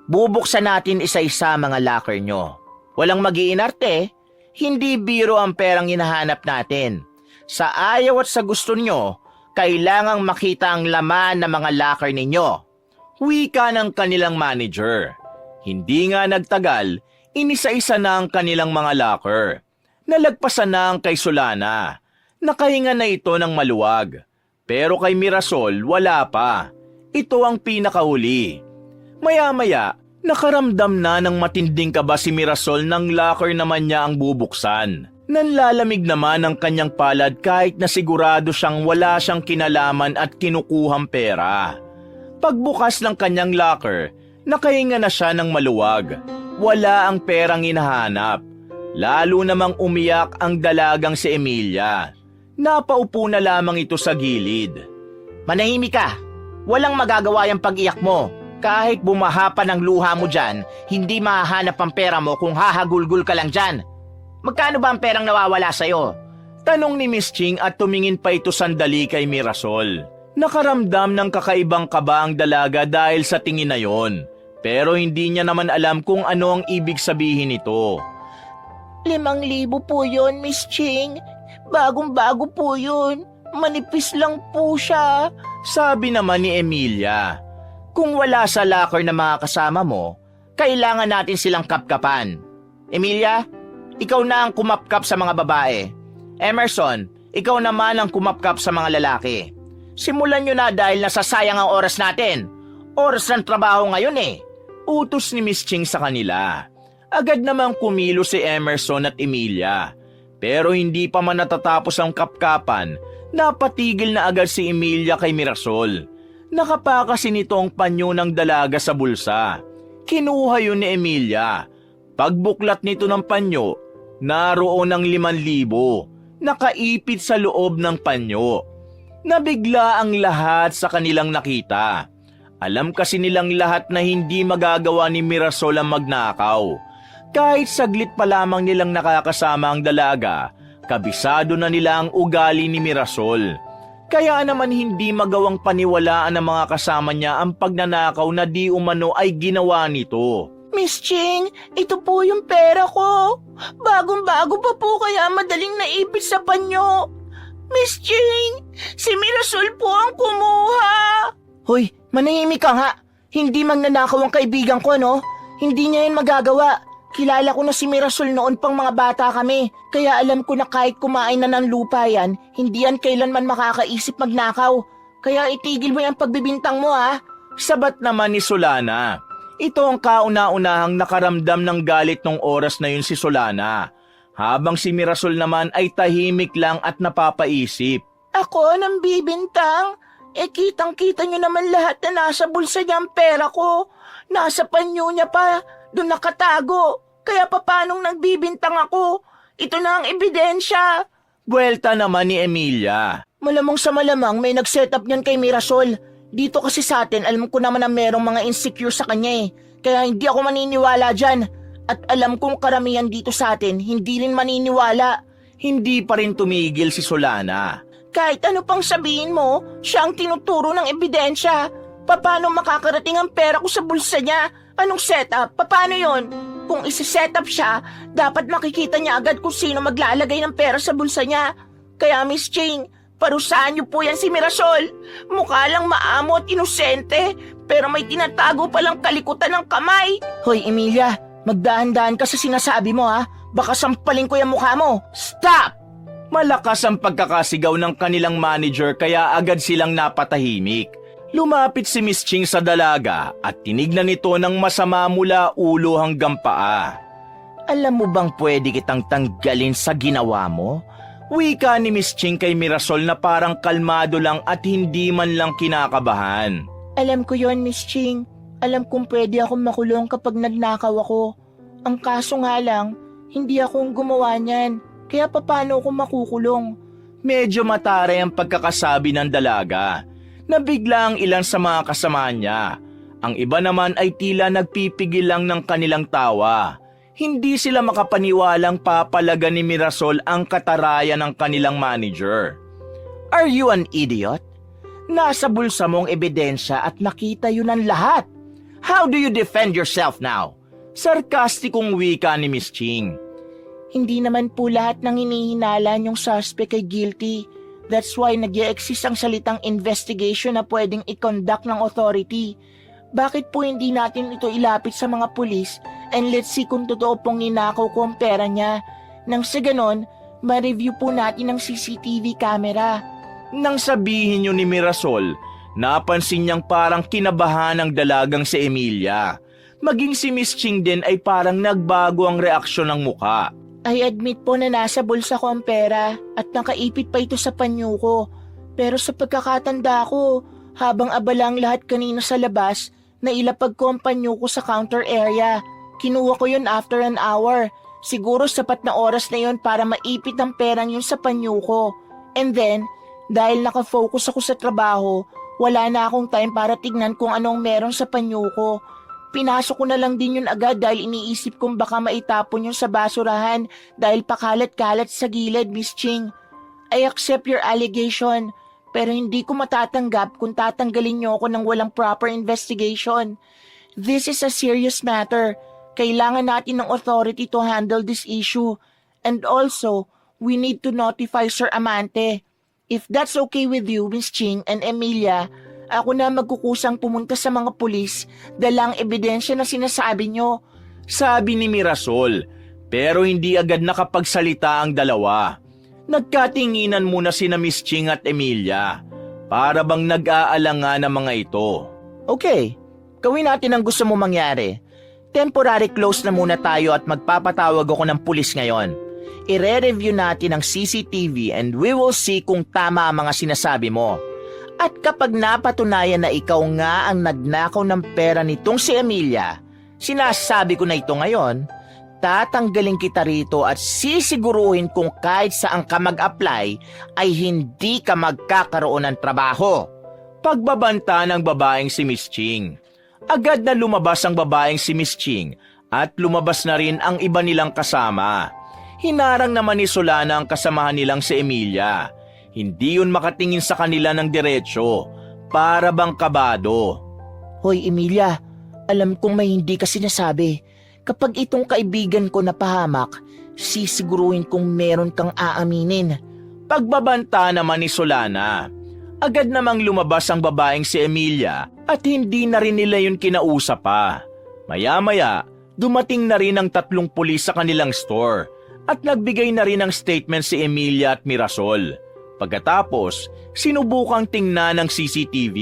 Bubuksan natin isa-isa mga locker nyo. Walang mag-iinarte, hindi biro ang perang hinahanap natin. Sa ayaw at sa gusto nyo, kailangang makita ang laman ng mga locker ninyo. Wika ng kanilang manager. Hindi nga nagtagal, inisa-isa na ang kanilang mga locker. Nalagpasan na ang kay Solana. Nakahinga na ito ng maluwag. Pero kay Mirasol, wala pa. Ito ang pinakahuli. Maya-maya, nakaramdam na ng matinding kaba si Mirasol nang locker naman niya ang bubuksan. Nanlalamig naman ang kanyang palad kahit na sigurado siyang wala siyang kinalaman at kinukuhang pera. Pagbukas ng kanyang locker, nakahinga na siya ng maluwag. Wala ang perang hinahanap. Lalo namang umiyak ang dalagang si Emilia. Napaupo na lamang ito sa gilid. Manahimik ka! Walang magagawa yung pag-iyak mo. Kahit bumaha pa ng luha mo dyan, hindi mahahanap ang pera mo kung hahagulgul ka lang dyan. Magkano ba ang perang nawawala sa'yo? Tanong ni Miss Ching at tumingin pa ito sandali kay Mirasol. Nakaramdam ng kakaibang kaba ang dalaga dahil sa tingin na yon. Pero hindi niya naman alam kung ano ang ibig sabihin nito. 5,000 po yun, Miss Ching. Bagong-bago po yun. Manipis lang po siya. Sabi naman ni Emilia. Kung wala sa locker na mga kasama mo, kailangan natin silang kapkapan. Emilia, ikaw na ang kumapkap sa mga babae. Emerson, ikaw naman ang kumapkap sa mga lalaki. Simulan nyo na dahil nasasayang ang oras natin. Oras ng trabaho ngayon eh. Utos ni Miss Ching sa kanila. Agad namang kumilo si Emerson at Emilia. Pero hindi pa man natatapos ang kapkapan, napatigil na agad si Emilia kay Mirasol. Nakapakasin nito ang panyo ng dalaga sa bulsa. Kinuha yun ni Emilia. Pagbuklat nito ng panyo, naroon ang 5,000. Nakaipit sa loob ng panyo. Nabigla ang lahat sa kanilang nakita. Alam kasi nilang lahat na hindi magagawa ni Mirasol ang magnakaw. Kahit saglit pa lamang nilang nakakasama ang dalaga, kabisado na nila ang ugali ni Mirasol. Kaya naman hindi magawang paniwalaan ng mga kasama niya ang pagnanakaw na di umano ay ginawa nito. Miss Ching, ito po yung pera ko. Bagong-bago pa po kaya madaling naipit sa panyo. Miss Ching, si Mirasol po ang kumuha. Hoy, manahimik ka nga. Hindi magnanakaw ang kaibigan ko, no? Hindi niya yan magagawa. Kilala ko na si Mirasol noon pang mga bata kami. Kaya alam ko na kahit kumain na ng lupa yan, hindi yan kailanman makakaisip magnakaw. Kaya itigil mo yung pagbibintang mo ha. Sabat naman ni Solana. Ito ang kauna-unahang nakaramdam ng galit nung oras na yun si Solana. Habang si Mirasol naman ay tahimik lang at napapaisip. Ako nang bibintang? Kitang-kita nyo naman lahat na nasa bulsa niya ang pera ko. Nasa panyo niya pa, doon nakatago. Kaya papanong nagbibintang ako? Ito na ang ebidensya. Buwelta naman ni Emilia. Malamang sa malamang may nag-set up niyan kay Mirasol. Dito kasi sa atin, alam ko naman na merong mga insecure sa kanya Kaya hindi ako maniniwala dyan. At alam kong karamihan dito sa atin, hindi rin maniniwala. Hindi pa rin tumigil si Solana. Kahit ano pang sabihin mo, siya ang tinuturo ng ebidensya. Paano makakarating ang pera ko sa bulsa niya? Anong setup? Paano yon? Kung isi-setup siya, dapat makikita niya agad kung sino maglalagay ng pera sa bulsa niya. Kaya Miss Ching, parusahan niyo po yan si Mirasol. Mukha lang maamo at inosente, pero may tinatago palang kalikutan ng kamay. Hoy Emilia, magdahan-dahan ka sa sinasabi mo ha. Baka sampalin ko yung mukha mo. Stop! Malakas ang pagkakasigaw ng kanilang manager kaya agad silang napatahimik. Lumapit si Miss Ching sa dalaga at tinignan ito ng masama mula ulo hanggang paa. Alam mo bang pwede kitang tanggalin sa ginawa mo? Wika ni Miss Ching kay Mirasol na parang kalmado lang at hindi man lang kinakabahan. Alam ko yon Miss Ching. Alam kong pwede akong makulong kapag nagnakaw ako. Ang kaso nga lang, hindi akong gumawa niyan. Kaya paano ako makukulong? Medyo mataray ang pagkakasabi ng dalaga. Nabigla ang ilan sa mga kasama niya. Ang iba naman ay tila nagpipigil lang ng kanilang tawa. Hindi sila makapaniwalang papalaga ni Mirasol ang katarayan ng kanilang manager. Are you an idiot? Nasa bulsa mong ebidensya at nakita yun ang lahat. How do you defend yourself now? Sarkastikong wika ni Miss Ching. Hindi naman po lahat ng hinihinala niyong suspect ay guilty. That's why nag-i-exist ang salitang investigation na pwedeng i-conduct ng authority. Bakit po hindi natin ito ilapit sa mga pulis and let's see kung totoo pong ninakaw ko ang pera niya. Nang sa ganon, ma-review po natin ang CCTV camera. Nang sabihin niyo ni Mirasol, napansin niyang parang kinabahan ang dalagang si Emilia. Maging si Miss Ching din ay parang nagbago ang reaksyon ng muka. I admit po na nasa bulsa ko ang pera at nakaipit pa ito sa panyo ko. Pero sa pagkakatanda ko, habang abala ang lahat kanina sa labas, nailapag ko ang panyo ko sa counter area. Kinuha ko yun after an hour. Siguro sapat na oras na yun para maipit ang perang yun sa panyo ko. And then, dahil nakafocus ako sa trabaho, wala na akong time para tignan kung anong meron sa panyo ko. Pinasok ko na lang din yun agad dahil iniisip kong baka maitapon yun sa basurahan dahil pakalat-kalat sa gilid, Miss Ching. I accept your allegation, pero hindi ko matatanggap kung tatanggalin niyo ako ng walang proper investigation. This is a serious matter. Kailangan natin ng authority to handle this issue. And also, we need to notify Sir Amante. If that's okay with you, Miss Ching and Emilia, ako na magkukusang pumunta sa mga pulis, dalang ebidensya na sinasabi nyo. Sabi ni Mirasol, pero hindi agad nakapagsalita ang dalawa. Nagkatinginan muna sina Miss Ching at Emilia. Para bang nag-aalangan ang mga ito. Okay, gawin natin ang gusto mo mangyari. Temporary close na muna tayo at magpapatawag ako ng pulis ngayon. Ire-review natin ang CCTV and we will see kung tama ang mga sinasabi mo. At kapag napatunayan na ikaw nga ang nagnakaw ng pera nitong si Emilia, sinasabi ko na ito ngayon, tatanggalin kita rito at sisiguruhin kung kahit saan ka mag-apply ay hindi ka magkakaroon ng trabaho. Pagbabanta ng babaeng si Miss Ching. Agad na lumabas ang babaeng si Miss Ching at lumabas na rin ang iba nilang kasama. Hinarang naman ni Solana ang kasamahan nilang si Emilia. Hindi yun makatingin sa kanila ng diretsyo, para bang kabado. Hoy Emilia, alam kong may hindi ka sinasabi. Kapag itong kaibigan ko napahamak, sisiguruhin kong meron kang aaminin. Pagbabanta naman ni Solana. Agad namang lumabas ang babaeng si Emilia at hindi na rin nila yun kinausap pa. Maya-maya, Dumating na rin ang 3 pulis sa kanilang store at nagbigay na rin ng statement si Emilia at Mirasol. Pagkatapos, sinubukang tingnan ng CCTV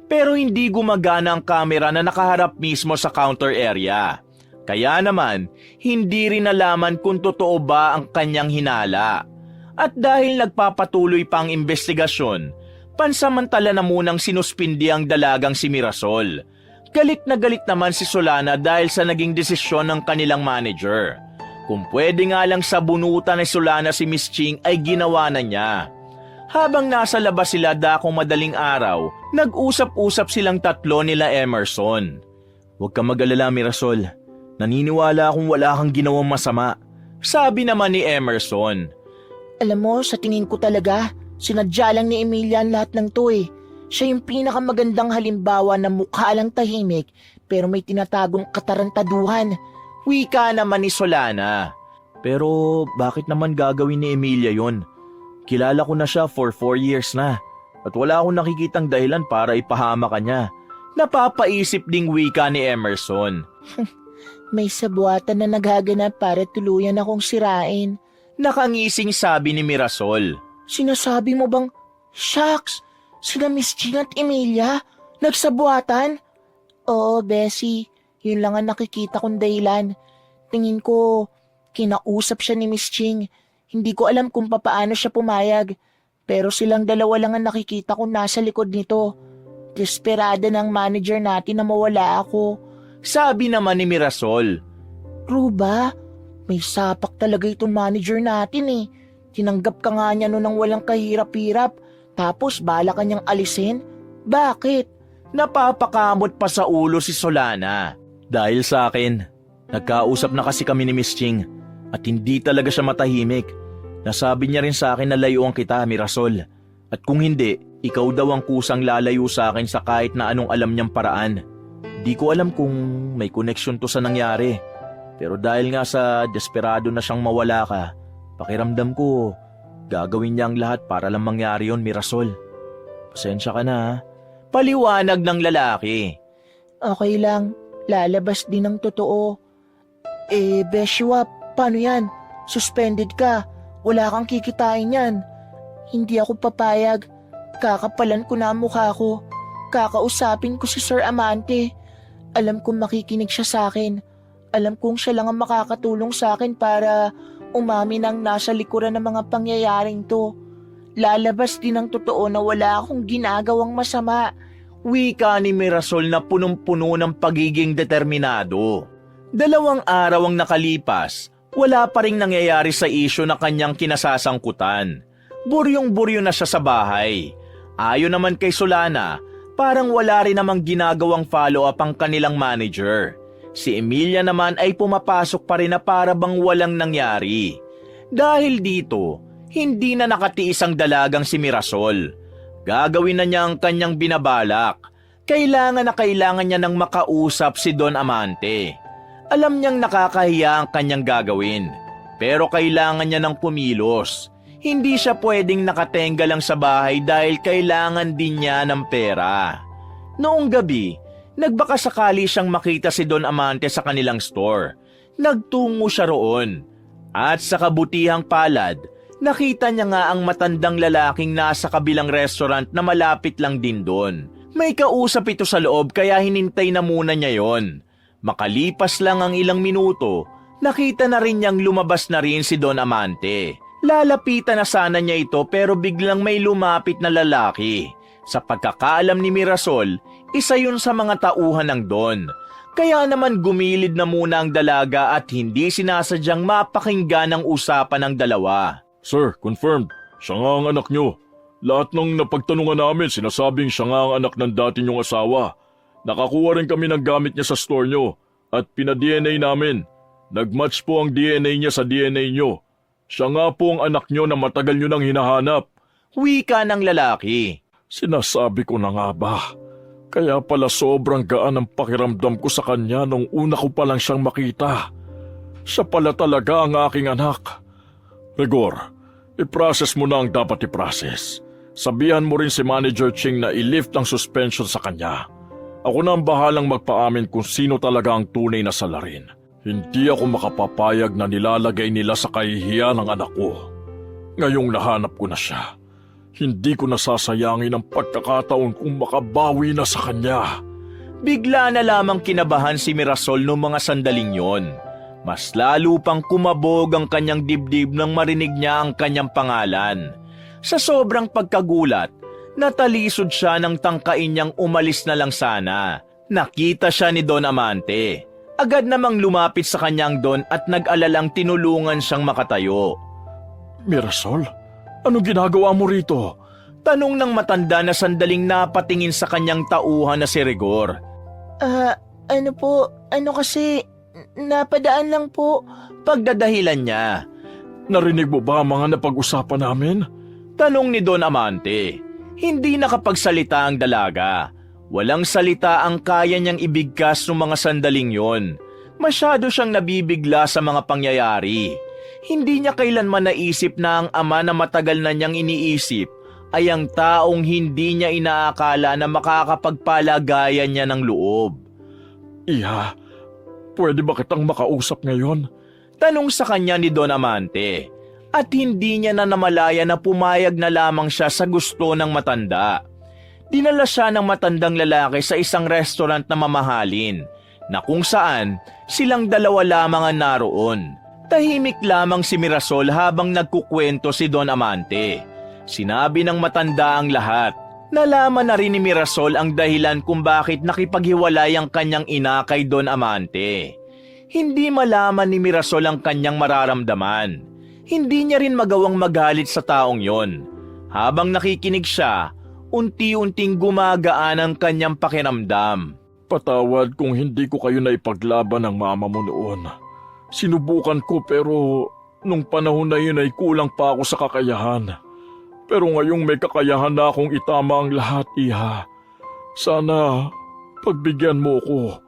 pero hindi gumagana ang kamera na nakaharap mismo sa counter area. Kaya naman, hindi rin nalaman kung totoo ba ang kanyang hinala. At dahil nagpapatuloy pa ang investigasyon, pansamantala na munang sinuspindi ang dalagang si Mirasol. Galit na galit naman si Solana dahil sa naging desisyon ng kanilang manager. Kung pwede nga lang sabunutan ni Solana si Miss Ching ay ginawa na niya. Habang nasa labas sila dakong madaling araw, nag-usap-usap silang 3 nila Emerson. "Huwag kang mag-alala, Mirasol. Naniniwala akong wala kang ginawang masama," sabi naman ni Emerson. Alam mo, sa tingin ko talaga, sinadya lang ni Emilia ang lahat ng to eh. Siya yung pinakamagandang halimbawa na mukha lang tahimik pero may tinatagong katarantaduhan. Wika naman ni Solana. "Pero bakit naman gagawin ni Emilia yon? Kilala ko na siya for 4 years na at wala akong nakikitang dahilan para ipahama ka niya." Napapaisip ding wika ni Emerson. May sabuatan na naghaganap para tuluyan akong sirain. Nakangising sabi ni Mirasol. Sinasabi mo bang, shucks, sila Miss Ching at Emilia, nagsabuatan? Oo, Bessie, yun lang ang nakikita kong dahilan. Tingin ko, kinausap siya ni Miss Ching. Hindi ko alam kung papaano siya pumayag, pero silang dalawa lang ang nakikita kong nasa likod nito. Desperada ng manager natin na mawala ako. Sabi naman ni Mirasol. True ba? May sapak talaga itong manager natin eh. Tinanggap ka nga niya noon ng walang kahirap-hirap, tapos bala ka niyang alisin? Bakit? Napapakamot pa sa ulo si Solana. Dahil sa akin, nagkausap na kasi kami ni Miss Ching at hindi talaga siya matahimik. Nasabi niya rin sa akin na layuan kita, Mirasol. At kung hindi, ikaw daw ang kusang lalayo sa akin sa kahit na anong alam niyang paraan. Di ko alam kung may connection to sa nangyari. Pero dahil nga sa desperado na siyang mawala ka, pakiramdam ko, gagawin niya ang lahat para lang mangyari yon, Mirasol. Pasensya ka na ha. Paliwanag ng lalaki. Okay lang, lalabas din ang totoo. Beshua, paano yan? Suspended ka. Wala kang kikitain yan. Hindi ako papayag. Kakapalan ko na ang mukha ko. Kakausapin ko si Sir Amante. Alam kong makikinig siya sa akin. Alam kong siya lang ang makakatulong sa akin para umamin ang nasa likuran ng mga pangyayaring to. Lalabas din ang totoo na wala akong ginagawang masama. Wika ni Mirasol na punong-puno ng pagiging determinado. 2 araw ang nakalipas, wala pa ring nangyayari sa isyu na kanyang kinasasangkutan. Buryong-buryo na siya sa bahay. Ayon naman kay Solana, parang wala rin namang ginagawang follow-up ang kanilang manager. Si Emilia naman ay pumapasok pa rin na para bang walang nangyari. Dahil dito, hindi na nakatiis ang dalagang si Mirasol. Gagawin na niya ang kanyang binabalak. Kailangan niya ng makausap si Don Amante. Alam niyang nakakahiya ang kanyang gagawin, pero kailangan niya ng pumilos. Hindi siya pwedeng nakatenga lang sa bahay dahil kailangan din niya ng pera. Noong gabi, nagbakasakali siyang makita si Don Amante sa kanilang store. Nagtungo siya roon. At sa kabutihang palad, nakita niya nga ang matandang lalaking nasa kabilang restaurant na malapit lang din doon. May kausap ito sa loob kaya hinintay na muna niya yon. Makalipas lang ang ilang minuto, nakita na rin niyang lumabas na rin si Don Amante. Lalapitan na sana niya ito pero biglang may lumapit na lalaki. Sa pagkakaalam ni Mirasol, isa yun sa mga tauhan ng Don. Kaya naman gumilid na muna ang dalaga at hindi sinasadyang mapakinggan ang usapan ng dalawa. Sir, confirmed. Siya nga ang anak nyo. Lahat ng napagtanungan namin sinasabing siya nga ang anak ng dati niyong asawa. Nakakuha rin kami ng gamit niya sa store nyo at pina-DNA namin. Nagmatch po ang DNA niya sa DNA nyo. Siya nga po ang anak nyo na matagal nyo nang hinahanap. Wika ng lalaki. Sinasabi ko na nga ba? Kaya pala sobrang gaan ang pakiramdam ko sa kanya nung una ko pa lang siyang makita. Siya pala talaga ang aking anak. Rigor, i-process mo na ang dapat i-process. Sabihan mo rin si Manager Ching na i-lift ang suspension sa kanya. Ako na ang bahalang magpaamin kung sino talaga ang tunay na salarin. Hindi ako makapapayag na nilalagay nila sa kahihiyan ng anak ko. Ngayong nahanap ko na siya, hindi ko nasasayangin ang pagkakataon kung makabawi na sa kanya. Bigla na lamang kinabahan si Mirasol noong mga sandaling yon. Mas lalo pang kumabog ang kanyang dibdib nang marinig niya ang kanyang pangalan. Sa sobrang pagkagulat, natalisod siya nang tangkain niyang umalis na lang sana. Nakita siya ni Don Amante. Agad namang lumapit sa kanyang Don at nag-alalang tinulungan siyang makatayo. Mirasol, anong ginagawa mo rito? Tanong ng matanda na sandaling napatingin sa kanyang tauhan na si Rigor. Napadaan lang po. Pagdadahilan niya. Narinig mo ba ang mga napag-usapan namin? Tanong ni Don Amante. Hindi nakapagsalita ang dalaga. Walang salita ang kaya niyang ibigkas ng mga sandaling yon. Masyado siyang nabibigla sa mga pangyayari. Hindi niya kailanman naisip na ang ama na matagal na niyang iniisip ay ang taong hindi niya inaakala na makakapagpalagayan niya ng loob. Iha, pwede ba kitang makausap ngayon? Tanong sa kanya ni Don Amante. At hindi niya na namalaya na pumayag na lamang siya sa gusto ng matanda. Dinala siya ng matandang lalaki sa isang restaurant na mamahalin, na kung saan silang dalawa lamang ang naroon. Tahimik lamang si Mirasol habang nagkukwento si Don Amante. Sinabi ng matanda ang lahat. Nalaman na rin ni Mirasol ang dahilan kung bakit nakipaghiwalay ang kanyang ina kay Don Amante. Hindi malaman ni Mirasol ang kanyang mararamdaman. Hindi niya rin magawang magalit sa taong yon. Habang nakikinig siya, unti-unting gumagaan ang kanyang pakiramdam. Patawad kung hindi ko kayo naipaglaban ng mama mo noon. Sinubukan ko pero nung panahon na yun ay kulang pa ako sa kakayahan. Pero ngayong may kakayahan na akong itama ang lahat, Iha. Sana pagbigyan mo ko.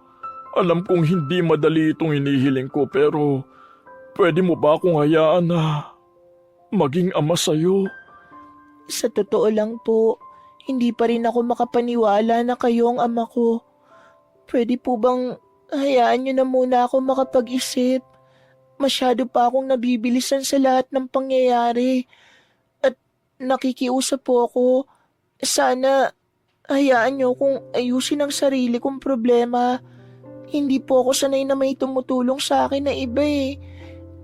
Alam kong hindi madali itong hinihiling ko pero pwede mo ba akong hayaan na maging ama sa'yo? Sa totoo lang po, hindi pa rin ako makapaniwala na kayo ang ama ko. Pwede po bang hayaan niyo na muna ako makapag-isip? Masyado pa akong nabibilisan sa lahat ng pangyayari. At nakikiusap po ako. Sana hayaan niyo kung ayusin ang sarili kong problema. Hindi po ako sanay na may tumutulong sa akin na iba eh.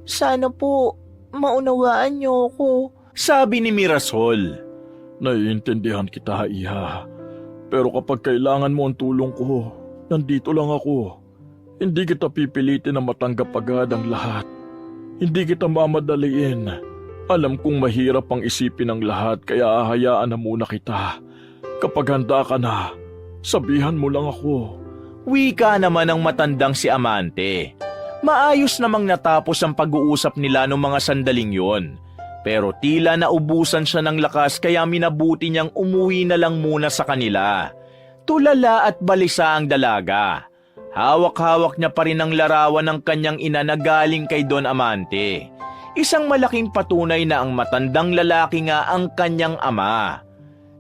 Sana po maunawaan niyo ako. Sabi ni Mirasol. Naiintindihan kita, Iha. Pero kapag kailangan mo ang tulong ko, nandito lang ako. Hindi kita pipilitin na matanggap agad ang lahat. Hindi kita mamadaliin. Alam kong mahirap ang isipin ang lahat kaya hahayaan na muna kita. Kapag handa ka na, sabihan mo lang ako. Wika naman ng matandang si Amante. Maayos namang natapos ang pag-uusap nila noong mga sandaling yon. Pero tila naubusan siya ng lakas kaya minabuti niyang umuwi na lang muna sa kanila. Tulala at balisa ang dalaga. Hawak-hawak niya pa rin ang larawan ng kanyang ina na galing kay Don Amante. Isang malaking patunay na ang matandang lalaki nga ang kanyang ama.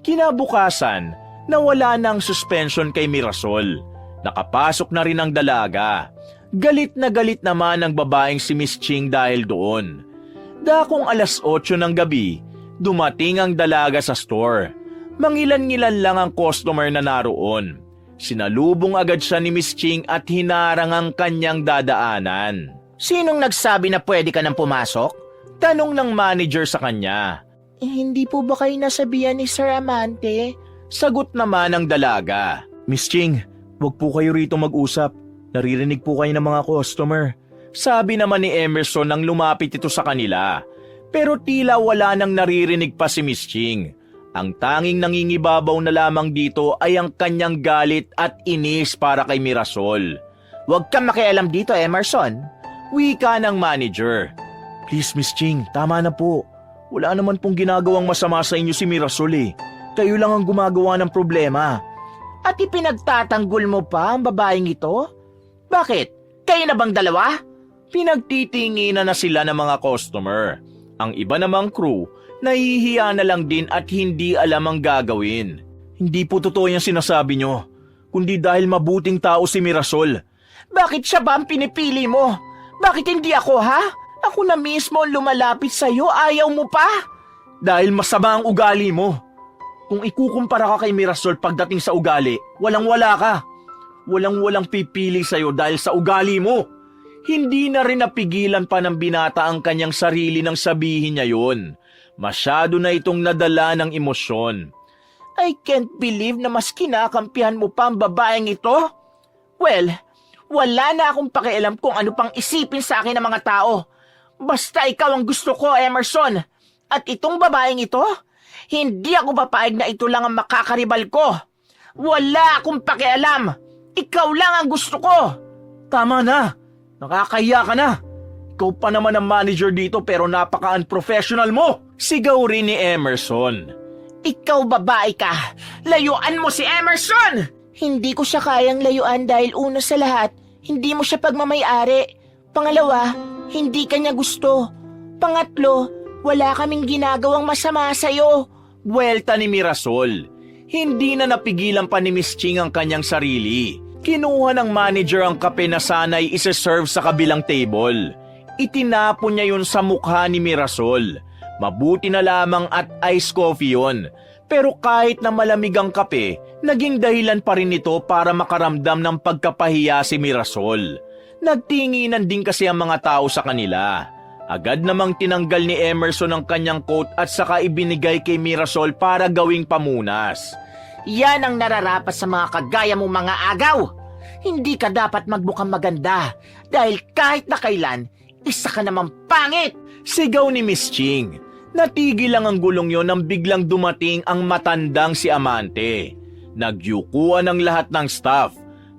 Kinabukasan, nawala na ang suspension kay Mirasol. Nakapasok na rin ang dalaga. Galit na galit naman ang babaeng si Miss Ching dahil doon. Dakong 8:00 ng gabi, dumating ang dalaga sa store. Mangilan-ngilan lang ang customer na naroon. Sinalubong agad siya ni Miss Ching at hinarang ang kanyang dadaanan. Sinong nagsabi na pwede ka nang pumasok? Tanong ng manager sa kanya. Hindi po ba kayo nasabihan ni Sir Amante? Sagot naman ng dalaga. Miss Ching, wag po kayo rito mag-usap. Naririnig po kayo ng mga customer. Sabi naman ni Emerson nang lumapit ito sa kanila. Pero tila wala nang naririnig pa si Miss Ching. Ang tanging nangingibabaw na lamang dito ay ang kanyang galit at inis para kay Mirasol. Huwag kang makialam dito, Emerson. Wika ng manager. Please Miss Ching, tama na po. Wala naman pong ginagawang masama sa inyo si Mirasol eh. Kayo lang ang gumagawa ng problema. At ipinagtatanggol mo pa ang babaeng ito? Bakit? Kayo na bang dalawa? Pinagtitinginan na sila ng mga customer. Ang iba namang crew, nahihiya na lang din at hindi alam ang gagawin. Hindi po totoo yung sinasabi nyo, kundi dahil mabuting tao si Mirasol. Bakit siya ba ang pinipili mo? Bakit hindi ako, ha? Ako na mismo ang lumalapit sa'yo, ayaw mo pa? Dahil masama ang ugali mo. Kung ikukumpara ka kay Mirasol pagdating sa ugali, walang-wala ka. Walang-walang pipili sa'yo dahil sa ugali mo. Hindi na rin napigilan pa ng binata ang kanyang sarili nang sabihin niya yun. Masyado na itong nadala ng emosyon. I can't believe na mas kinakampihan mo pa ang babaeng ito. Well, wala na akong pakialam kung ano pang isipin sa akin ng mga tao. Basta ikaw ang gusto ko, Emerson. At itong babaeng ito, hindi ako papayag na ito lang ang makakaribal ko. Wala akong pakialam. Ikaw lang ang gusto ko. Tama na. Nakakahiya ka na. Ikaw pa naman ang manager dito pero napaka-unprofessional mo. Sigaw rin ni Emerson. Ikaw babae ka. Layuan mo si Emerson! Hindi ko siya kayang layuan dahil una sa lahat, hindi mo siya pagmamayari. Pangalawa, hindi ka niya gusto. Pangatlo, wala kaming ginagawang masama sa'yo. Buwelta ni Mirasol. Hindi na napigilan pa ni Miss Ching ang kanyang sarili. Kinuha ng manager ang kape na sana'y isa-serve sa kabilang table. Itinapon niya yun sa mukha ni Mirasol. Mabuti na lamang at iced coffee yun. Pero kahit na malamig ang kape, naging dahilan pa rin ito para makaramdam ng pagkapahiya si Mirasol. Nagtinginan din kasi ang mga tao sa kanila. Agad namang tinanggal ni Emerson ang kanyang coat at saka ibinigay kay Mirasol para gawing pamunas. Yan ang nararapat sa mga kagaya mong mga agaw. Hindi ka dapat magmukhang maganda dahil kahit na kailan, isa ka namang pangit. Sigaw ni Miss Ching. Natigil lang ang gulong yon nang biglang dumating ang matandang si Amante. Nagyukuan ang lahat ng staff.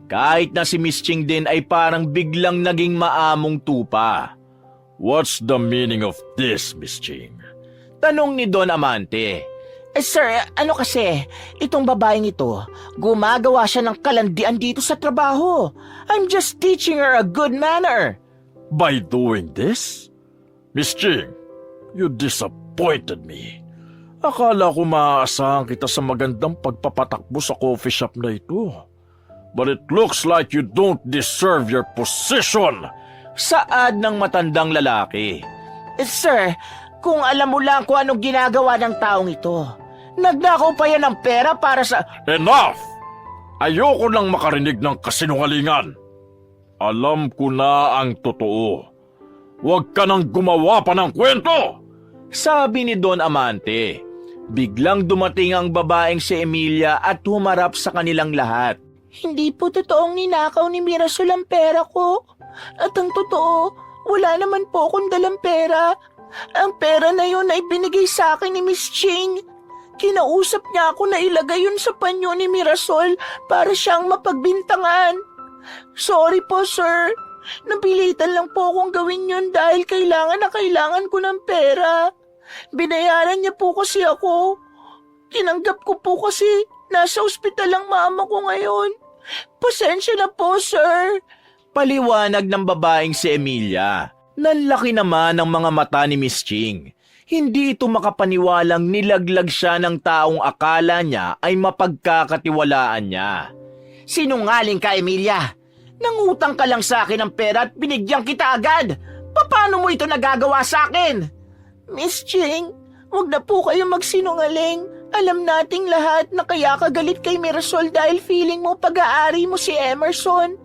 Kahit na si Miss Ching din ay parang biglang naging maamong tupa. What's the meaning of this, Miss Ching? Tanong ni Don Amante. Sir, ano kasi, itong babaeng ito, gumagawa siya ng kalandian dito sa trabaho. I'm just teaching her a good manner. By doing this? Miss Ching, you disappointed me. Akala ko maaasahan kita sa magandang pagpapatakbo sa coffee shop na ito. But it looks like you don't deserve your position. Saad ng matandang lalaki. Sir, kung alam mo lang kung anong ginagawa ng taong ito, nagnakaw pa yan ng pera para sa... Enough! Ayoko nang makarinig ng kasinungalingan. Alam ko na ang totoo. Huwag ka nang gumawa pa ng kwento! Sabi ni Don Amante. Biglang dumating ang babaeng si Emilia at humarap sa kanilang lahat. Hindi po totoong ninakaw ni Mirasol ang pera ko. At ang totoo, wala naman po akong dalang pera. Ang pera na yun ay binigay sa akin ni Miss Ching. Kinausap niya ako na ilagay yun sa panyo ni Mirasol para siyang mapagbintangan. Sorry po, sir. Napilitan lang po akong gawin yun dahil kailangan na kailangan ko ng pera. Binayaran niya po kasi ako. Tinanggap ko po kasi nasa ospital ang mama ko ngayon. Pasensya na po, sir. Paliwanag ng babaeng si Emilia. Nanlaki naman ang mga mata ni Miss Ching. Hindi ito makapaniwalang nilaglag siya ng taong akala niya ay mapagkakatiwalaan niya. Sinungaling ka, Emilia. Nangutang ka lang sa akin ng pera at binigyan kita agad. Paano mo ito nagagawa sa akin? Miss Ching, huwag na po kayo magsinungaling. Alam nating lahat na kaya ka galit kay Mirasol dahil feeling mo pag-aari mo si Emerson.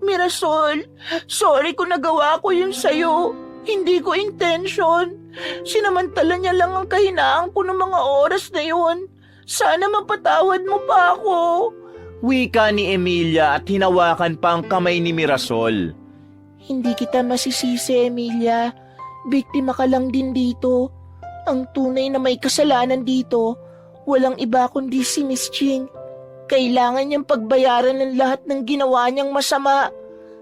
Mirasol, sorry kung nagawa ko yun sa'yo. Hindi ko intention. Sinamantala niya lang ang kahinaan ko ng mga oras na yun. Sana mapatawad mo pa ako. Wika ni Emilia at hinawakan pa ang kamay ni Mirasol. Hindi kita masisisi, Emilia. Biktima ka lang din dito. Ang tunay na may kasalanan dito, walang iba kundi si Miss Ching. Kailangan niyang pagbayaran ng lahat ng ginawa niyang masama.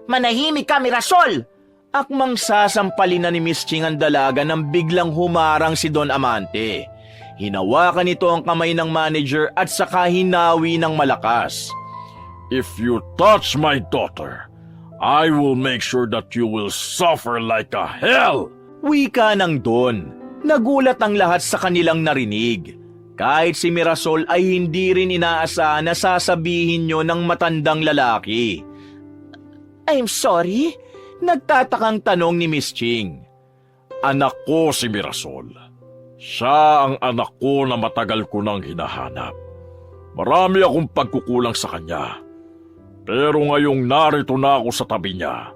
Manahimik ka, Mirasol! Akmang sasampalin na ni Miss Ching ang dalaga nang biglang humarang si Don Amante. Hinawakan nito ang kamay ng manager at saka hinawi ng malakas. If you touch my daughter, I will make sure that you will suffer like a hell! Wika ng Don. Nagulat ang lahat sa kanilang narinig. Kahit si Mirasol ay hindi rin inaasahan na sasabihin nyo ng matandang lalaki. I'm sorry? Nagtatakang tanong ni Miss Ching. Anak ko si Mirasol. Siya ang anak ko na matagal ko nang hinahanap. Marami akong pagkukulang sa kanya. Pero ngayong narito na ako sa tabi niya,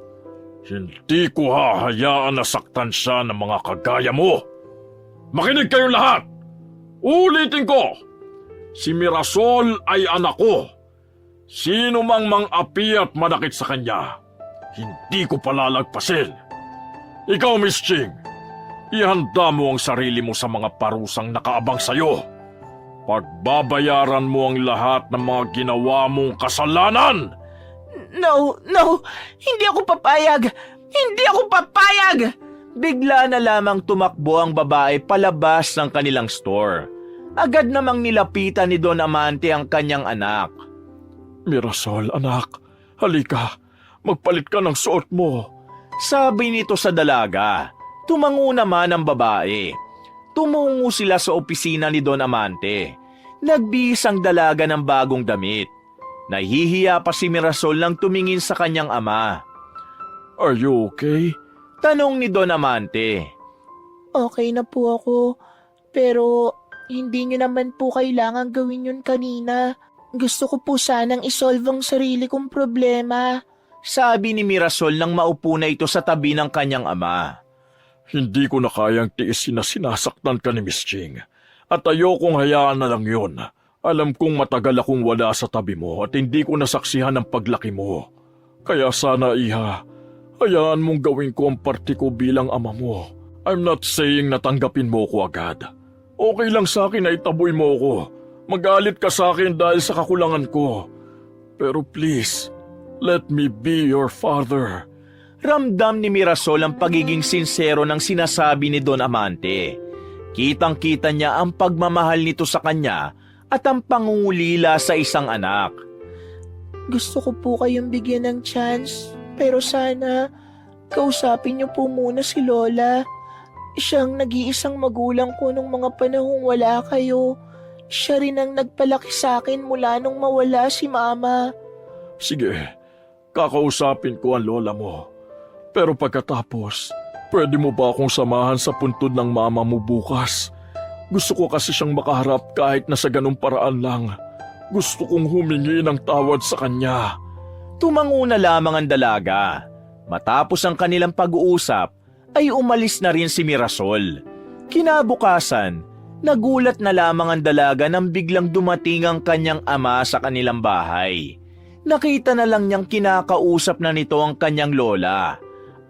hindi ko hahayaan na saktan siya ng mga kagaya mo. Makinig kayong lahat! Ulitin ko! Si Mirasol ay anak ko. Sino mang mang-api at manakit sa kanya, hindi ko palalagpasin. Ikaw, Miss Ching, ihanda mo ang sarili mo sa mga parusang nakaabang sa'yo. Pagbabayaran mo ang lahat ng mga ginawa mong kasalanan. No! Hindi ako papayag! Hindi ako papayag! Bigla na lamang tumakbo ang babae palabas ng kanilang store. Agad namang nilapitan ni Don Amante ang kanyang anak. Mirasol, anak, halika. Magpalit ka ng suot mo. Sabi nito sa dalaga. Tumango naman ang babae. Tumungo sila sa opisina ni Don Amante. Nagbihis ang dalaga ng bagong damit. Nahihiya pa si Mirasol nang tumingin sa kanyang ama. Are you okay? Tanong ni Don Amante. Okay na po ako, pero hindi niyo naman po kailangan gawin yun kanina. Gusto ko po sanang isolve ang sarili kong problema. Sabi ni Mirasol nang maupo na ito sa tabi ng kanyang ama. Hindi ko na kayang tiisin na sinasaktan ka ni Miss Ching. At ayokong hayaan na lang yun. Alam kong matagal akong wala sa tabi mo at hindi ko nasaksihan ang paglaki mo. Kaya sana, iha, hayaan mong gawin ko ang parte ko bilang ama mo. I'm not saying natanggapin mo ko agad. Okay lang sa akin na itaboy mo ko. Magalit ka sa akin dahil sa kakulangan ko. Pero please, let me be your father. Ramdam ni Mirasol ang pagiging sinsero ng sinasabi ni Don Amante. Kitang-kita niya ang pagmamahal nito sa kanya at ang pangungulila sa isang anak. Gusto ko po kayong bigyan ng chance, pero sana kausapin niyo po muna si Lola. Siyang nag-iisang magulang ko nung mga panahong wala kayo. Siya rin ang nagpalaki sa akin mula nung mawala si Mama. Sige, kakausapin ko ang lola mo. Pero pagkatapos, pwede mo ba akong samahan sa puntod ng mama mo bukas? Gusto ko kasi siyang makaharap kahit na sa ganung paraan lang. Gusto kong humingi ng tawad sa kanya. Tumango na lamang ang dalaga. Matapos ang kanilang pag-uusap, ay umalis na rin si Mirasol. Kinabukasan, nagulat na lamang ang dalaga nang biglang dumating ang kanyang ama sa kanilang bahay. Nakita na lang niyang kinakausap na nito ang kanyang lola.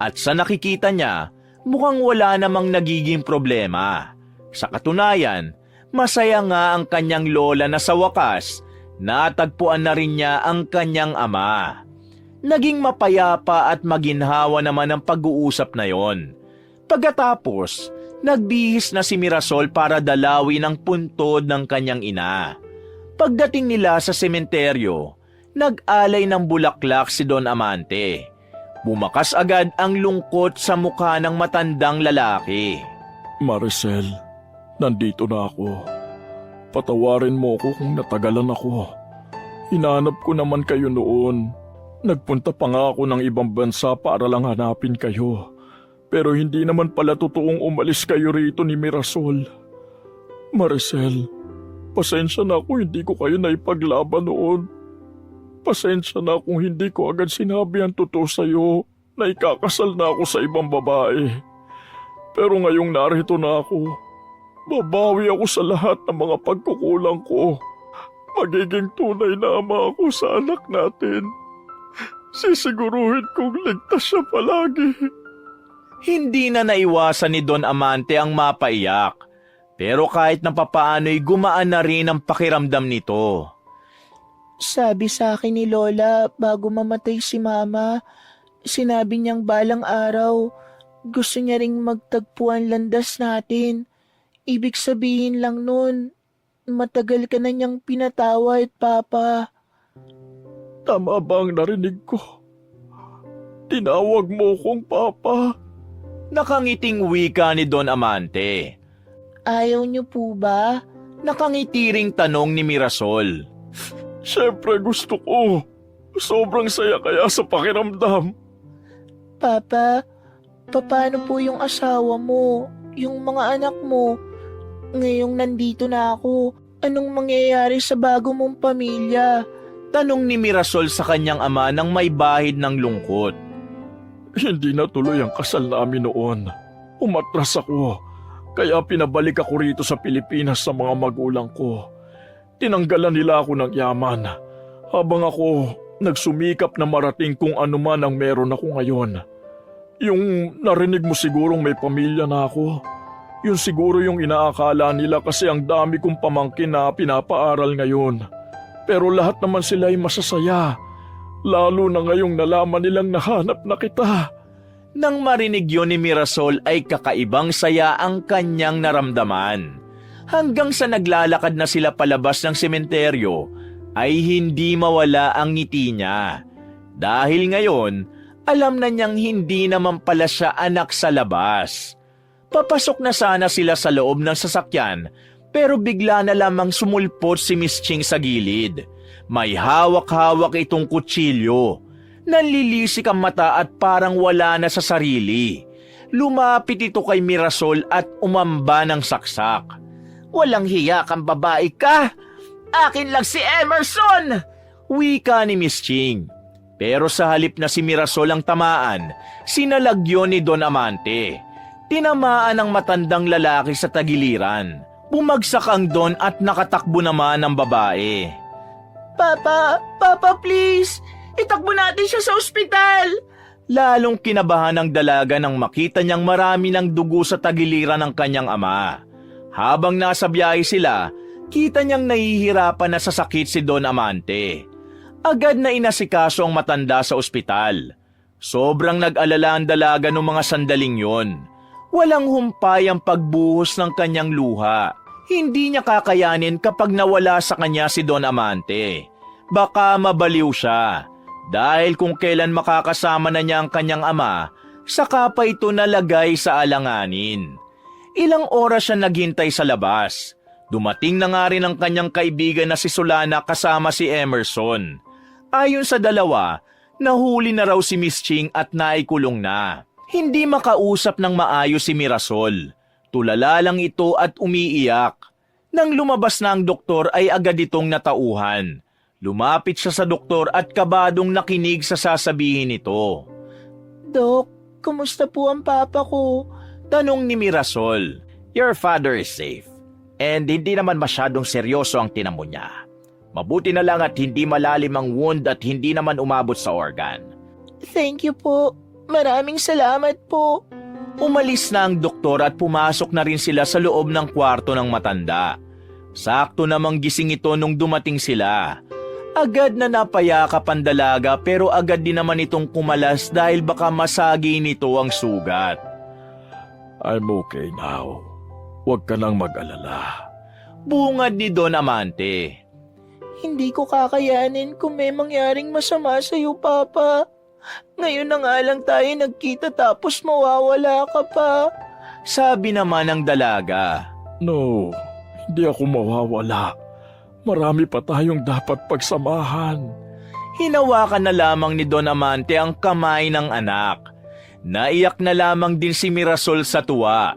At sa nakikita niya, mukhang wala namang nagiging problema. Sa katunayan, masaya nga ang kanyang lola na sa wakas, natagpuan na rin niya ang kanyang ama. Naging mapayapa at maginhawa naman ang pag-uusap na yon. Pagkatapos, nagbihis na si Mirasol para dalawin ang puntod ng kanyang ina. Pagdating nila sa sementeryo, nag-alay ng bulaklak si Don Amante. Bumakas agad ang lungkot sa mukha ng matandang lalaki. Maricel, nandito na ako. Patawarin mo ako kung natagalan ako. Hinanap ko naman kayo noon. Nagpunta pa nga ako ng ibang bansa para lang hanapin kayo. Pero hindi naman pala totoong umalis kayo rito ni Mirasol. Maricel, pasensya na kung hindi ko kayo naipaglaban noon. Pasensya na kung hindi ko agad sinabi ang totoo sa'yo na ikakasal na ako sa ibang babae. Pero ngayong narito na ako, babawi ako sa lahat ng mga pagkukulang ko. Magiging tunay na ama ako sa anak natin. Sisiguruhin kong ligtas siya palagi. Hindi na naiwasan ni Don Amante ang mapaiyak. Pero kahit na papaano'y gumaan na rin ang pakiramdam nito. Sabi sa akin ni Lola bago mamatay si Mama, sinabi niyang balang araw, gusto niya ring magtagpuan landas natin. Ibig sabihin lang nun, matagal ka na niyang pinatawad, Papa. Tama ba ang narinig ko? Tinawag mo kong Papa. Nakangiting wika ni Don Amante. Ayaw niyo po ba? Nakangiti ring tanong ni Mirasol. Siyempre gusto ko. Sobrang saya kaya sa pakiramdam. Papa, paano po yung asawa mo, yung mga anak mo? Ngayong nandito na ako, anong mangyayari sa bago mong pamilya? Tanong ni Mirasol sa kanyang ama nang may bahid ng lungkot. Hindi na tuloy ang kasal namin noon. Umatras ako, kaya pinabalik ako rito sa Pilipinas sa mga magulang ko. Tinanggalan nila ako ng yaman, habang ako nagsumikap na marating kung ano man ang meron ako ngayon. Yung narinig mo sigurong may pamilya na ako. Yun siguro yung inaakala nila kasi ang dami kong pamangkin na pinapaaral ngayon. Pero lahat naman sila ay masasaya. Lalo na ngayong nalaman nilang nahanap na kita. Nang marinig yun ni Mirasol ay kakaibang saya ang kanyang naramdaman. Hanggang sa naglalakad na sila palabas ng sementeryo ay hindi mawala ang ngiti niya. Dahil ngayon, alam na niyang hindi naman pala siya anak sa labas. Papasok na sana sila sa loob ng sasakyan pero bigla na lamang sumulpot si Miss Ching sa gilid. May hawak-hawak itong kutsilyo. Nanlilisik ang mata at parang wala na sa sarili. Lumapit ito kay Mirasol at umamba ng saksak. Walang hiya kang babae ka! Akin lang si Emerson! Wika ni Miss Ching. Pero sa halip na si Mirasol ang tamaan, sinalagyon ni Don Amante. Tinamaan ang matandang lalaki sa tagiliran. Bumagsak ang Don at nakatakbo naman ang babae. Papa please! Itakbo natin siya sa ospital! Lalong kinabahan ang dalaga nang makita niyang marami ng dugo sa tagiliran ng kanyang ama. Habang nasa biyahe sila, kita niyang nahihirapan na sa sakit si Don Amante. Agad na inasikaso ang matanda sa ospital. Sobrang nag-alala ang dalaga noong mga sandaling yon. Walang humpay ang pagbuhos ng kanyang luha. Hindi niya kakayanin kapag nawala sa kanya si Don Amante. Baka mabaliw siya. Dahil kung kailan makakasama na niya ang kanyang ama, saka pa ito nalagay sa alanganin. Ilang oras siya naghintay sa labas. Dumating na nga rin ang kanyang kaibigan na si Solana kasama si Emerson. Ayon sa dalawa, nahuli na raw si Miss Ching at naikulong na. Hindi makausap ng maayos si Mirasol. Tulala lang ito at umiiyak. Nang lumabas na ang doktor ay agad itong natauhan. Lumapit siya sa doktor at kabadong nakinig sa sasabihin nito. Dok, kumusta po ang papa ko? Tanong ni Mirasol. Your father is safe. And hindi naman masyadong seryoso ang tinamo niya. Mabuti na lang at hindi malalim ang wound at hindi naman umabot sa organ. Thank you po. Maraming salamat po. Umalis na ang doktor at pumasok na rin sila sa loob ng kwarto ng matanda. Sakto namang gising ito nung dumating sila. Agad na napayakap ang dalaga pero agad din naman itong kumalas dahil baka masagi nito ang sugat. I'm okay now. Huwag ka nang mag-alala. Bungad ni Don Amante. Hindi ko kakayanin kung may mangyaring masama sa iyo, Papa. Ngayon na nga lang tayo nagkita tapos mawawala ka pa. Sabi naman ng dalaga. No, hindi ako mawawala. Marami pa tayong dapat pagsamahan. Hinawakan na lamang ni Don Amante ang kamay ng anak. Naiyak na lamang din si Mirasol sa tuwa.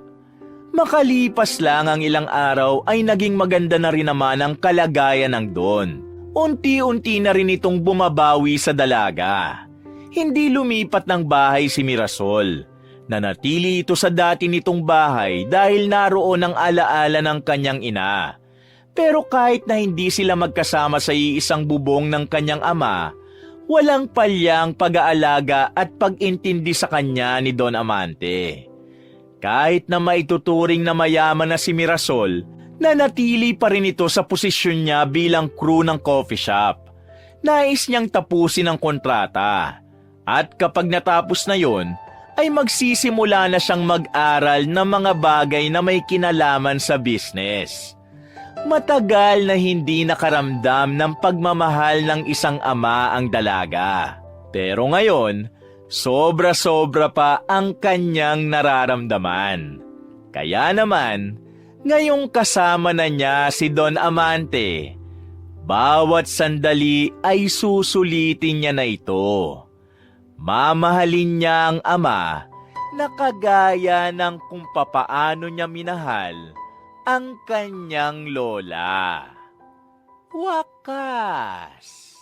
Makalipas lang ang ilang araw ay naging maganda na rin naman ang kalagayan ng Don. Unti-unti na rin itong bumabawi sa dalaga. Hindi lumipat ng bahay si Mirasol. Nanatili ito sa dati nitong bahay dahil naroon ang alaala ng kanyang ina. Pero kahit na hindi sila magkasama sa iisang bubong ng kanyang ama, walang palyang pag-aalaga at pag-intindi sa kanya ni Don Amante. Kahit na maituturing na mayaman na si Mirasol, nanatili pa rin ito sa posisyon niya bilang crew ng coffee shop. Nais niyang tapusin ang kontrata. At kapag natapos na yon, ay magsisimula na siyang mag-aral ng mga bagay na may kinalaman sa business. Matagal na hindi nakaramdam ng pagmamahal ng isang ama ang dalaga. Pero ngayon, sobra-sobra pa ang kanyang nararamdaman. Kaya naman, ngayong kasama na niya si Don Amante, Bawat sandali ay susulitin niya na ito. Mamahalin niya ang ama na kagaya ng kung papaano niya minahal ang kanyang lola. Wakas!